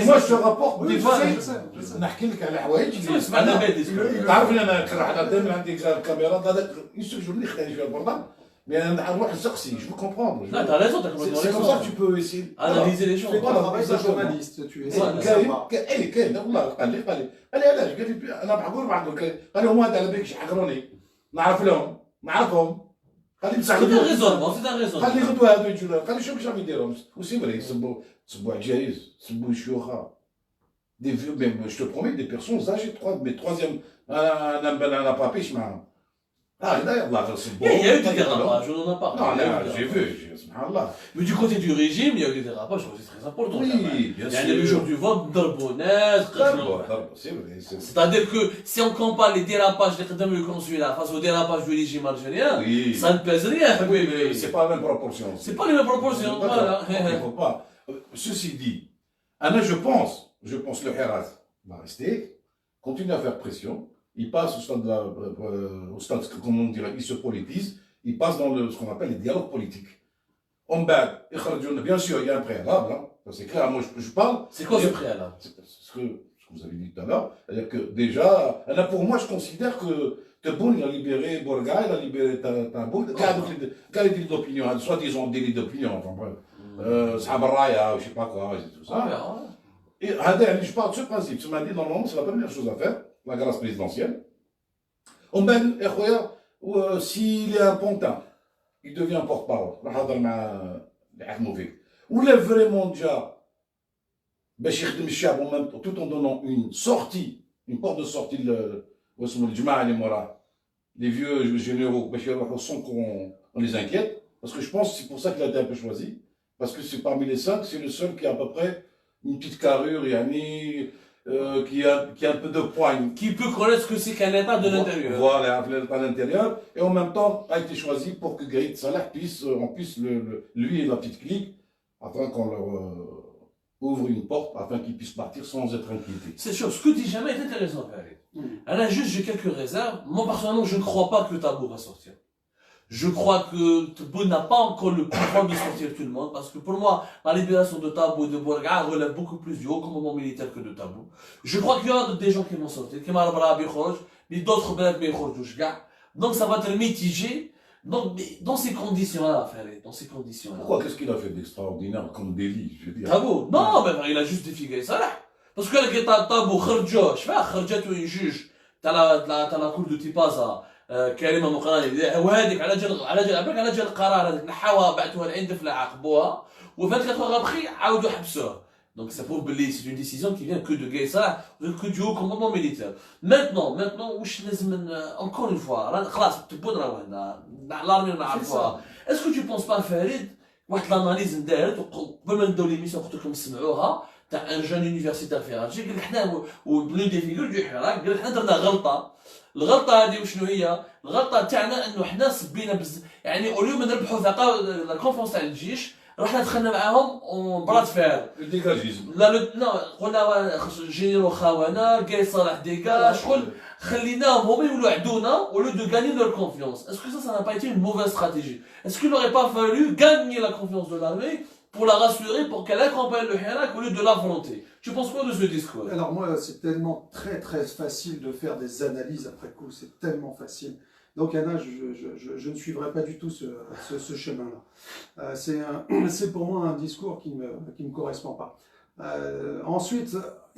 moi je te rapporte دي فوا نحكي لك على حوايج سمعنا بادي. تعرف انا كره دائما عندي الكاميرات هذاك يستجوبني خلاني شويه البرطان. Mais نروح نسقسي, je veux comprendre. Non, t'as raison, t'as complètement raison. C'est comme ça que tu peux essayer. Analyser les choses. Tu fais pas le travail d'un journaliste, tu essaies de savoir. كاين والله قال لي علاش قال لي انا معقول قال لي هما هذا على بالك يحقروني نعرف لهم نعرفهم قال لي بصح C'est un raisonnement, c'est un raisonnement. قال لي غدوه هذو يجوا قال لي شنو باش راهم يديروا وسي فري يسبوا عجايز يسبوا شيوخه des vieux même je te promets des personnes âgées mais troisième انا بابيش معاهم. Il y a eu des dérapages, on en a parlé. Non, j'ai vu, subhanallah. Mais du côté du régime, il y a eu des dérapages, c'est très important. Oui, bien sûr. Il y a le jour du vote, c'est-à-dire que si on compare les dérapages du consulat face aux dérapages du régime algérien, ça ne pèse rien. C'est pas la même proportion. C'est pas la même proportion, voilà. Il faut pas. Ceci dit, je pense le Hirak va rester, continue à faire pression. Il passe au stade, comment on dirait, il se politise, il passe dans ce qu'on appelle les dialogues politiques. Bien sûr, il y a un préalable, hein, c'est clair, moi je parle. C'est quoi ce préalable? Ce que vous avez dit tout à l'heure, c'est-à-dire que déjà, pour moi je considère que Tebboune il a libéré Bourga, il a libéré Tabouk, quel est d'opinion, soi-disant délit d'opinion, enfin bref, Sahab Raya, je sais pas quoi, tout ça. Et je parle de ce principe, tu m'as dit normalement c'est la première chose à faire. La grâce présidentielle. S'il est un pontin, il devient porte-parole. Ou il est vraiment déjà, tout en donnant une sortie, une porte de sortie, les vieux généraux, sans qu'on les inquiète, parce que je pense que c'est pour ça qu'il a été un peu choisi, parce que c'est parmi les 5, c'est le seul qui a à peu près une petite carrure, qui a un peu de poigne. Qui peut connaître ce que c'est qu'un État de l'intérieur. Voilà, à l'intérieur. Et en même temps, a été choisi pour que Gaïd Salah puisse, lui et la petite clique, afin qu'on leur ouvre une porte, afin qu'ils puissent partir sans être inquiétés. C'est sûr, ce que dit jamais est intéressant, Farid. Alors juste, j'ai quelques réserves. Moi, personnellement, je ne crois pas que le tabou va sortir. Je crois que Tebboune n'a pas encore le pouvoir de sortir tout le monde, parce que pour moi, la libération de Tabou et de Bourga relève beaucoup plus du haut commandement militaire que de Tabou. Je crois qu'il y aura des gens qui vont sortir, qui mais d'autres donc ça va être mitigé. Donc, dans ces conditions-là, Farid, dans ces conditions-là. Pourquoi? Qu'est-ce qu'il a fait d'extraordinaire comme délit, je veux dire? Tabou? Non, mais il a justifié ça là. باسكو اللي طابو خرجوه شفاه خرجاتو جوج تاع لا كور دو تيبازا كريمه مقراني وهذيك على جال على جال القرار هذاك نحاوها بعثوها لعين دفله عاقبوها وفات 4 ابخي عاودوا حبسوه. Donc ça prouve que c'est une décision qui vient que de Guy Salah, que du haut commandement militaire. Maintenant, واش لازم encore une fois خلاص تبون راهو هنا الارمي نعرفوها. Est-ce que tu penses pas فريد واحد الاناليز ندارت قبل ما نبداو ليميسيون قلت لكم سمعوها تاع ان جون يونيفرسيتير في الجي قال حنا وبلو دي فيغور دو حراك قال حنا درنا غلطه. الغلطه هذه وشنو هي؟ الغلطه تاعنا انه حنا صبينا يعني اوليو ما نربحوا ثقه لا كونفونس تاع الجيش رحنا دخلنا معاهم براد فير الديكاجيزم. لا قلنا جينيرو خاوانا كاي صالح ديكا شغل خليناهم هما يولوا عدونا au lieu de gagner leur confiance. Est-ce que ça n'a pas été une mauvaise stratégie? Est-ce qu'il n'aurait pas fallu gagner la confiance de l'armée pour la rassurer, pour qu'elle accompagne le Hirak au lieu de l'affronter? Tu penses quoi de ce discours? Alors moi, c'est tellement très facile de faire des analyses après coup, c'est tellement facile. Donc Anna, je ne suivrai pas du tout ce chemin-là. C'est pour moi un discours qui me correspond pas. Ensuite,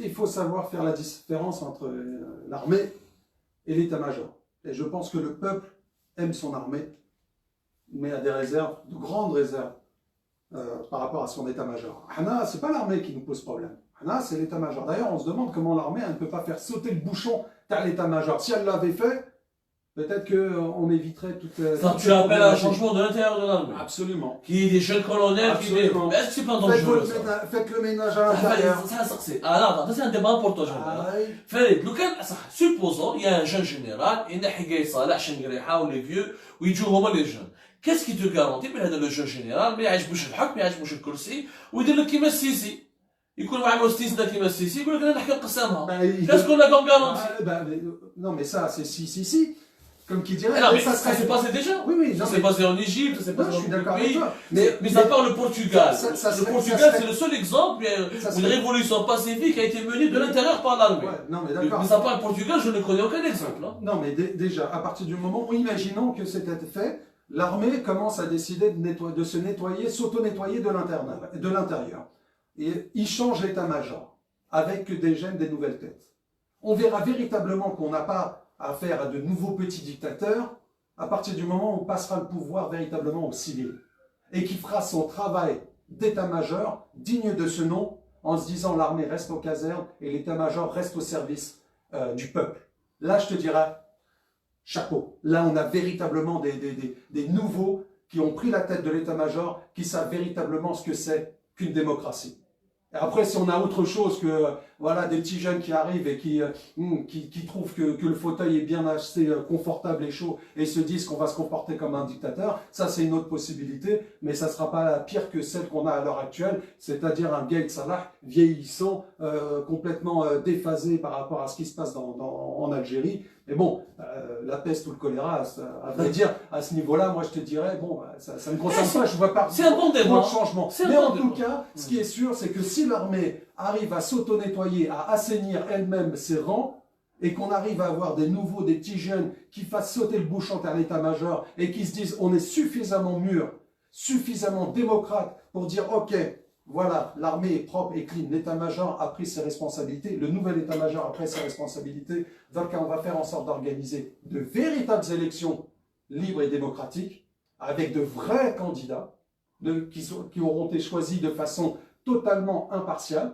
il faut savoir faire la différence entre l'armée et l'état-major. Et je pense que le peuple aime son armée, mais a des réserves, de grandes réserves, par rapport à son état-major. Hana, c'est pas l'armée qui nous pose problème. Hana, c'est l'état-major. D'ailleurs, on se demande comment l'armée ne peut pas faire sauter le bouchon vers l'état-major. Si elle l'avait fait, peut-être qu'on éviterait toute... Tu appelles à un changement de l'intérieur de l'armée. Absolument. Qui est des jeunes colonels, qui est... Mais est-ce que c'est pas dangereux ça? Faites le ménage à l'intérieur. Ça c'est un débat important. Farid, supposons, il y a un jeune général, il y a Higuey Salah, Shengriha ou les vieux, ou ils jouent les jeunes. Qu'est-ce qui te garantit le jeune général, mais il يعجبوش الحكم, ما يعجبوش الكرسي, ويدير لك كيما السيسي. يكون معاه استثناء كيما السيسي, يقول لك انا نحكي نقسمها. Qu'est-ce qu'on a comme garantie? Non mais ça c'est si. Comme qui dirait, non, mais ça s'est passé déjà. Oui. Ça s'est passé en Égypte, ça s'est passé dans d'autres pays. Mais à part le Portugal. Le Portugal, c'est le seul exemple où une révolution pacifique a été menée de l'intérieur par l'armée. Ouais, non, mais d'accord. Mais à part le Portugal, je ne connais aucun exemple. Hein. Non, mais déjà, à partir du moment où, imaginons que c'était fait, l'armée commence à décider de se nettoyer, s'auto-nettoyer de l'intérieur. Et il change l'état-major avec des jeunes, des nouvelles têtes. On verra véritablement qu'on n'a pas affaire à de nouveaux petits dictateurs à partir du moment où on passera le pouvoir véritablement aux civils et qui fera son travail d'état-major digne de ce nom en se disant l'armée reste aux casernes et l'état-major reste au service du peuple. Là, je te dirais, chapeau. Là, on a véritablement des nouveaux qui ont pris la tête de l'état-major, qui savent véritablement ce que c'est qu'une démocratie. Et après, si on a autre chose que voilà des petits jeunes qui arrivent et qui trouvent que le fauteuil est bien assez confortable et chaud et se disent qu'on va se comporter comme un dictateur, ça c'est une autre possibilité, mais ça sera pas pire que celle qu'on a à l'heure actuelle, c'est-à-dire un Guy Salah vieillissant, complètement déphasé par rapport à ce qui se passe en Algérie. Mais bon, la peste ou le choléra, à vrai dire, à ce niveau-là, moi je te dirais, bon, ça ne me concerne pas, je vois pas c'est un bon débat. de changement. Mais en tout cas, ce qui est sûr, c'est que si l'armée arrive à s'auto-nettoyer, à assainir elle-même ses rangs, et qu'on arrive à avoir des nouveaux, des petits jeunes qui fassent sauter le bouchon à l'état-major et qui se disent on est suffisamment mûr, suffisamment démocrate pour dire ok, voilà, l'armée est propre et clean, l'état-major a pris ses responsabilités, le nouvel état-major a pris ses responsabilités, donc on va faire en sorte d'organiser de véritables élections libres et démocratiques avec de vrais candidats qui auront été choisis de façon totalement impartiale.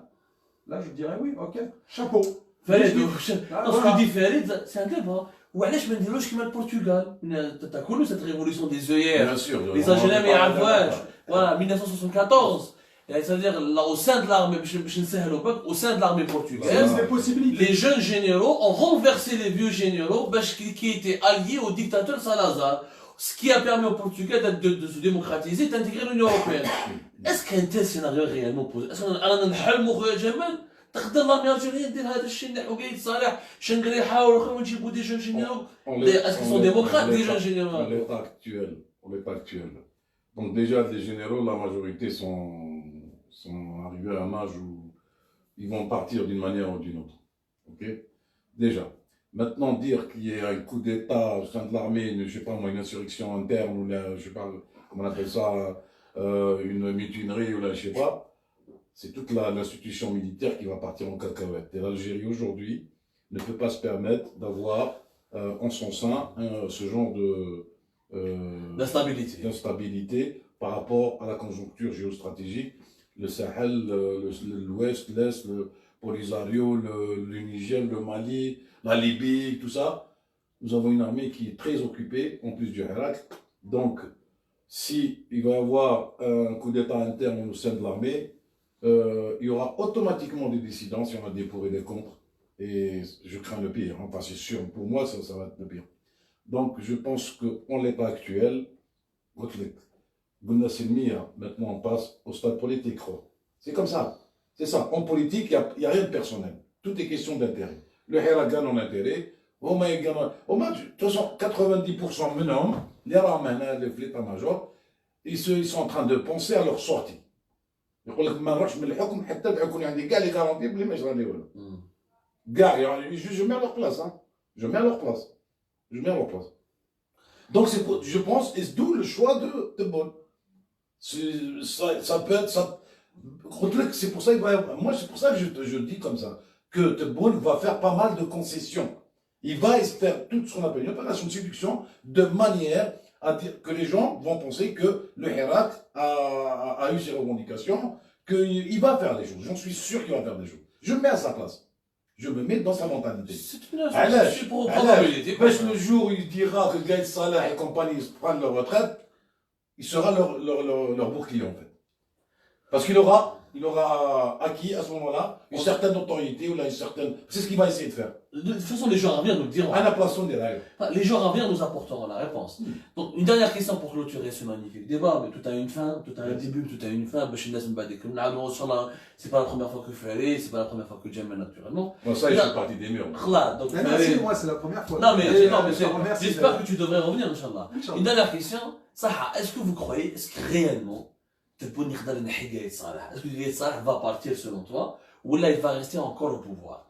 Là, je dirais oui, ok, chapeau. Farid, ce que dit Farid, c'est un débat. وعلاش ما نديروش كيما البرتغال تاكلوا cette révolution des œillères. Bien sûr. Les Algériens ما يعرفوهاش. Voilà, 1974. C'est-à-dire là, au sein de l'armée, au sein de l'armée portugaise, les jeunes généraux ont renversé les vieux généraux qui étaient alliés au dictateur Salazar. Ce qui a permis au Portugal de se démocratiser et d'intégrer l'Union européenne. Est-ce qu'un tel scénario est réellement possible? Est-ce qu'on نحلموا خويا جمال تقدر l'armée algérienne دير هذا الشيء نحو قايد صالح شنقريحه ونجيبوا des jeunes généraux? Est-ce qu'ils sont démocrates des jeunes généraux? Pour l'état actuel. Donc déjà les généraux, la majorité sont arrivés à un âge où ils vont partir d'une manière ou d'une autre. Ok? Déjà. Maintenant, dire qu'il y ait un coup d'État au sein de l'armée, je sais pas moi, une insurrection interne, ou je sais pas comment on appelle ça, une mutinerie, ou là, je sais pas, c'est toute l'institution militaire qui va partir en cacahuète. Et l'Algérie aujourd'hui ne peut pas se permettre d'avoir en son sein ce genre d'instabilité par rapport à la conjoncture géostratégique. Le Sahel, l'Ouest, l'Est, le Polisario, le Niger, le Mali, la Libye, tout ça. Nous avons une armée qui est très occupée, en plus du Hirak. Donc, si il va y avoir un coup d'État interne au sein de l'armée, il y aura automatiquement des dissidences, il y en a des pour et des contre. Et je crains le pire, enfin c'est sûr, pour moi ça va être le pire. Donc je pense qu'en l'état actuel, maintenant on passe au stade politique. C'est comme ça, c'est ça. En politique, il n'y a rien de personnel, tout est question d'intérêt. Le Hirak gagne en intérêt, de toute façon 90% maintenant, les ramènent, les l'état-major, ils sont en train de penser à leur sortie. يقول لك ما نروحش من الحكم حتى يكون عندي كاع لي غارونتي بلي ما يجرى لي والو. Gars, je mets à leur place, hein. Je mets à leur place. Je mets à leur place. Donc, je pense, et c'est d'où le choix de Tebboune. Ça peut être ça. C'est pour ça moi, c'est pour ça que je dis comme ça, que Tebboune va faire pas mal de concessions. Il va faire tout ce qu'on appelle une opération de séduction de manière à dire que les gens vont penser que le Hirak a eu ses revendications, qu'il va faire des choses. J'en suis sûr qu'il va faire des choses. Je me mets à sa place. Je me mets dans sa mentalité. C'est une insulte pour probabilité. Parce que le jour où il dira que Gaël Salah et compagnie prennent leur retraite, il sera leur bouclier en fait. Parce qu'il aura acquis à ce moment-là une certaine autorité ou là une certaine. C'est ce qu'il va essayer de faire. De toute façon, les gens à venir nous le diront. À la place des règles. Les gens à venir nous apporteront la réponse. Donc, une dernière question pour clôturer ce magnifique débat. Mais tout a une fin, tout a un début, tout a une fin. C'est pas la première fois que Ferré, c'est pas la première fois que Jamel, naturellement. Bon, ça, il fait partie des murs. Donc, moi, c'est la première fois. Non, mais j'espère que tu devrais revenir, Inch'Allah. Une dernière question. Saha, est-ce que vous croyez, est-ce que réellement, Tebboune يقدر ينحي Gaël Salah? Est-ce que Gaël Salah va partir selon toi? Ou là, il va rester encore au pouvoir?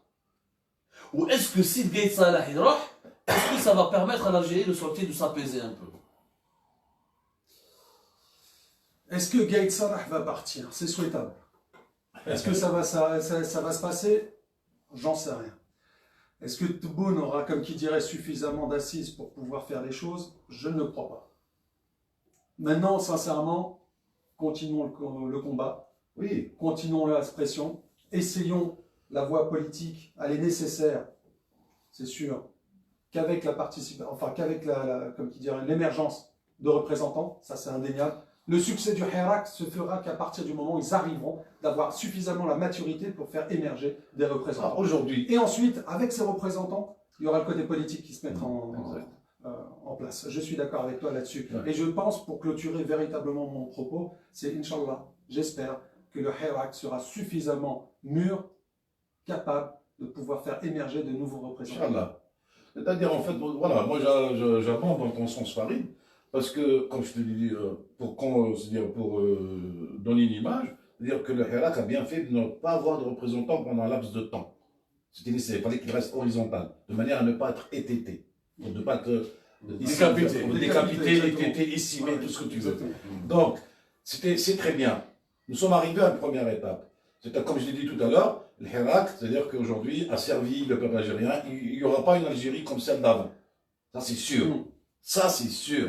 Ou est-ce que si Gaël Salah il roh, est-ce que ça va permettre à l'Algérie de sortir, de s'apaiser un peu? Est-ce que Gaël Salah va partir? C'est souhaitable. Est-ce que ça va se passer? J'en sais rien. Est-ce que Tebboune aura, comme qui dirait, suffisamment d'assises pour pouvoir faire les choses? Je ne le crois pas. Maintenant, sincèrement, continuons le combat. Oui. Continuons la pression. Essayons la voie politique. Elle est nécessaire, c'est sûr, qu'avec la participation, enfin qu'avec comme qui dirait, l'émergence de représentants. Ça, c'est indéniable. Le succès du Hirak se fera qu'à partir du moment où ils arriveront d'avoir suffisamment la maturité pour faire émerger des représentants. Aujourd'hui. Et ensuite, avec ces représentants, il y aura le côté politique qui se mettra en place. Je suis d'accord avec toi là-dessus. Ouais. Et je pense, pour clôturer véritablement mon propos, c'est Inch'Allah, j'espère que le Hirak sera suffisamment mûr, capable de pouvoir faire émerger de nouveaux représentants. Inch'Allah. C'est-à-dire, en fait, voilà, moi j'abonde dans ton sens Farid, parce que, comme je te dis, pour donner une image, c'est-à-dire que le Hirak a bien fait de ne pas avoir de représentants pendant un laps de temps. C'était nécessaire, il fallait qu'il reste horizontal, de manière à ne pas être étété, de ne pas être décapité, étété, estimé, tout ce que tu veux. Donc, c'est très bien. Nous sommes arrivés à une première étape. C'est comme je l'ai dit tout à l'heure, le Hirak, c'est-à-dire qu'aujourd'hui, a servi le peuple algérien. Il n'y aura pas une Algérie comme celle d'avant. Ça, c'est sûr. Ça, c'est sûr.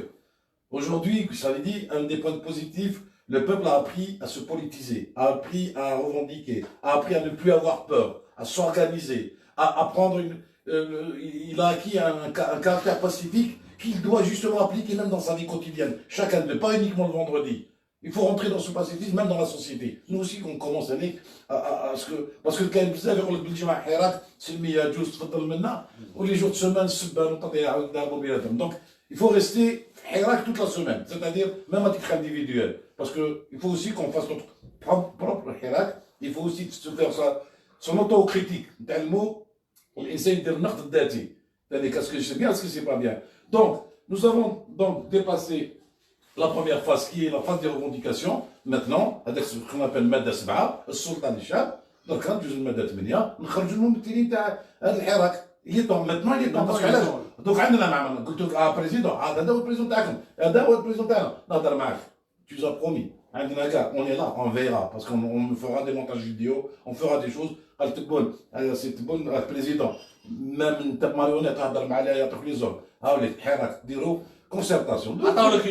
Aujourd'hui, je l'avais dit, un des points positifs, le peuple a appris à se politiser, a appris à revendiquer, a appris à ne plus avoir peur, à s'organiser, à prendre une... il a acquis un caractère pacifique qu'il doit justement appliquer même dans sa vie quotidienne. Chacun, pas uniquement le vendredi. Il faut rentrer dans ce pacifisme, même dans la société. Nous aussi, on commence à aller à ce que... Parce que quand vous avez le Biljima Hirak, c'est le meilleur jour, ou les jours de semaine, donc, il faut rester Hirak toute la semaine, c'est-à-dire même à titre individuel. Parce qu'il faut aussi qu'on fasse notre propre Hirak, il faut aussi se faire son autocritique. Tel mot, on essaie de dire qu'est-ce que je sais bien, est-ce que c'est pas bien. Donc, nous avons donc dépassé la première phase qui est la phase des revendications. Maintenant, avec ce qu'on appelle Madda Sba, le Sultan Ishab, donc quand je Madda Tmenia, nous avons dit Hirak. Il est temps, maintenant il est temps, parce que là, donc on a un président, هذا هو البريزيدون تاعكم، هذا هو البريزيدون تاعنا، نهضر معك. Tu nous as promis, On est là, on verra, parce qu'on fera des montages vidéo, on fera des choses. C'est bon, le président, même une marionnette, les hommes, concertation. عطاولك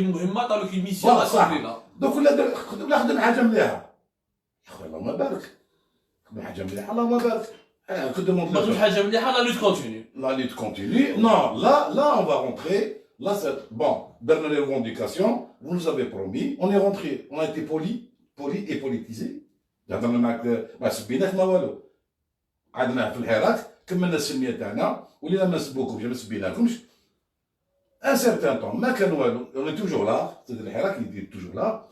الميسيون لينا دوك ولا خدم حاجه مليحه يا خويا الله ما بارك خدم حاجه مليحه الله ما بارك ما خدمش حاجه مليحه لا لوت كونتيني la lutte continue. Non, là, on va rentrer. Là, c'est bon. Dernière les revendications, vous nous avez promis. On est rentré. On a été poli et politisé. ما سبيناك ما والو. قعدنا في الحراك كملنا السلميه تاعنا ولينا ما نسبوكمش ما سبيناكمش. Un certain temps, ما كان والو. On est toujours là. C'est le حراك il est toujours là.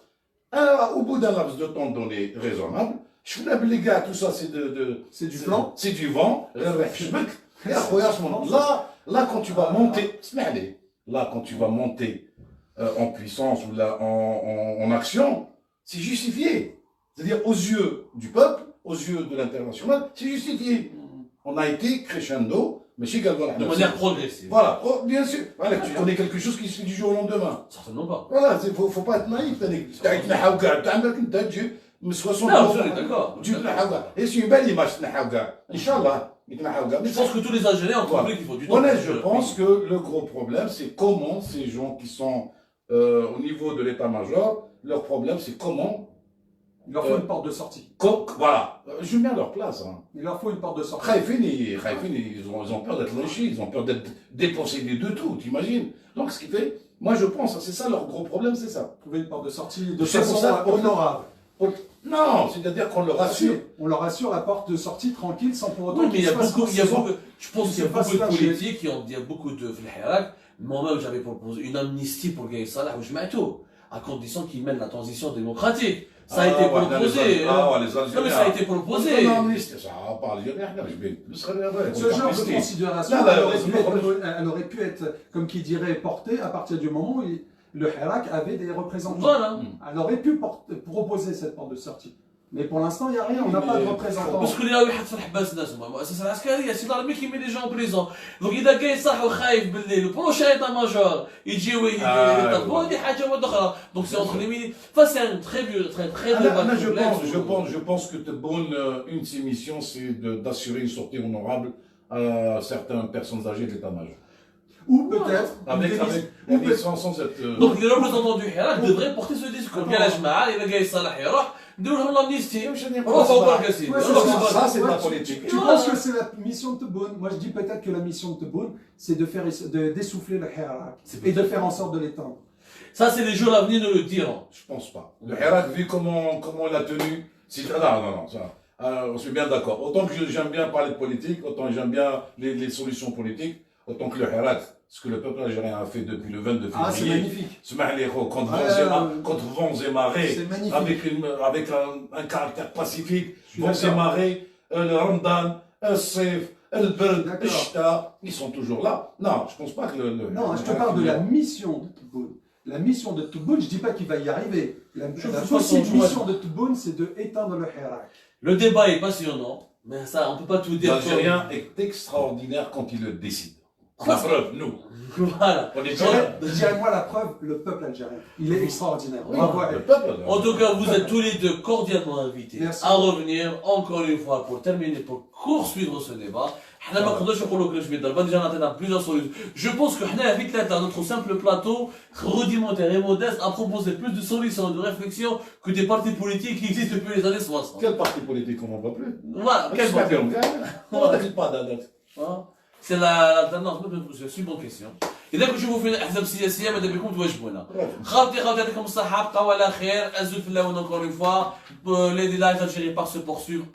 Au bout d'un laps de temps donné raisonnable, je voulais les gars, tout ça c'est c'est du vent. C'est du vent. Là, quand tu vas monter, là, quand tu vas monter en puissance ou là, en action, c'est justifié. C'est-à-dire aux yeux du peuple, aux yeux de l'international, c'est justifié. On a été crescendo, mais chez Galval. De manière progressive. Voilà, bien sûr. Voilà, tu connais quelque chose qui se fait du jour au lendemain. Certainement pas. Voilà, faut pas être naïf. Mais 60 non, je suis d'accord. Et c'est une belle image, Inch'Allah. Je pense que tous les ingénieurs ont compris qu'il faut du temps. Honnête, je pense que le gros problème, c'est comment ces gens qui sont au niveau de l'état-major, leur problème, c'est comment. Il leur faut une porte de sortie. Voilà, je mets à leur place. Hein. Il leur faut une porte de sortie. Ils ont peur d'être lynchés, ils ont peur d'être dépossédés de tout, t'imagines? Donc, ce qui fait, moi je pense, c'est ça leur gros problème, c'est ça. Trouver une porte de sortie de façon honorable. Non, c'est-à-dire qu'on leur assure. On leur assure la porte de sortie tranquille sans pour autant. Oui, mais il y a beaucoup, je pense qu'il y a beaucoup de politiques, il y a beaucoup de Filharak. Moi-même, j'avais proposé une amnistie pour Gaï Salah ou Jmaïtou, à condition qu'ils mènent la transition démocratique. Ça a été proposé. Non, mais ça a été proposé. Ce genre de considération, elle aurait pu être, comme qui dirait, portée à partir du moment où le Hirak avait des représentants. Voilà. Elle aurait pu proposer cette porte de sortie. Mais pour l'instant, il n'y a rien, on n'a pas de représentants. Parce que les gens في الحباس ناس المؤسسة العسكرية سي l'armée qui met les gens en prison. Donc إذا كاين صح وخايف بالليل البروشان إيتا ماجور يجيو يطبقوا هذه حاجة واحدة أخرى. Donc c'est entre les militaires. Enfin c'est un très vieux, très je pense que une de ses missions c'est d'assurer une sortie honorable à certaines personnes âgées de l'état-major. Ou peut-être sans cette. Donc les représentants du Hirak devraient porter ce discours. قال يا جماعة إذا جاي صالح يروح نديروا لهم l'amnistie. Ça c'est de la politique. Tu penses que c'est la mission de Tebboune? Moi je dis peut-être que la mission de Tebboune c'est de d'essouffler le Hirak et de faire en sorte de l'éteindre. Ça c'est les jours à venir nous le diront. Je pense pas. Le Hirak vu comment on l'a tenu, non ça. On est bien d'accord. Autant que j'aime bien parler de politique, autant j'aime bien les solutions politiques, autant que le Hirak. Ce que le peuple algérien a fait depuis le 22 février. Ah, c'est magnifique. Contre vents et marées. Avec un caractère pacifique. Vents et marées, le Ramadan, le Sef, le Berd, le Shta, ils sont toujours là. Non, je pense pas que Non, je te parle de la mission de Tebboune. La mission de Tebboune, je dis pas qu'il va y arriver. La possible mission de Tebboune, c'est de éteindre le Hirak. Le débat est passionnant, mais ça, on peut pas tout dire. L'Algérien est extraordinaire quand il le décide. La preuve, nous. Voilà. Dirais-moi la preuve, le peuple algérien. Il est extraordinaire. Oui, le peuple. En tout cas, vous êtes tous les deux cordialement invités à revenir encore une fois pour terminer, pour poursuivre ce débat. Je pense que notre simple plateau rudimentaire et modeste a proposé plus de solutions de réflexion que des partis politiques qui existent depuis les années 60. Quel parti politique on n'en voit plus? Voilà, quel parti politique? C'est l'alternance, c'est une bonne question. إذا كنتوا تشوفوا فينا أحزاب سياسية ماذا بكم توجهونا. خاوتي يعطيكم الصحة بقاو على خير. أزول في الله encore une fois. Les lives algériens par se poursuivre.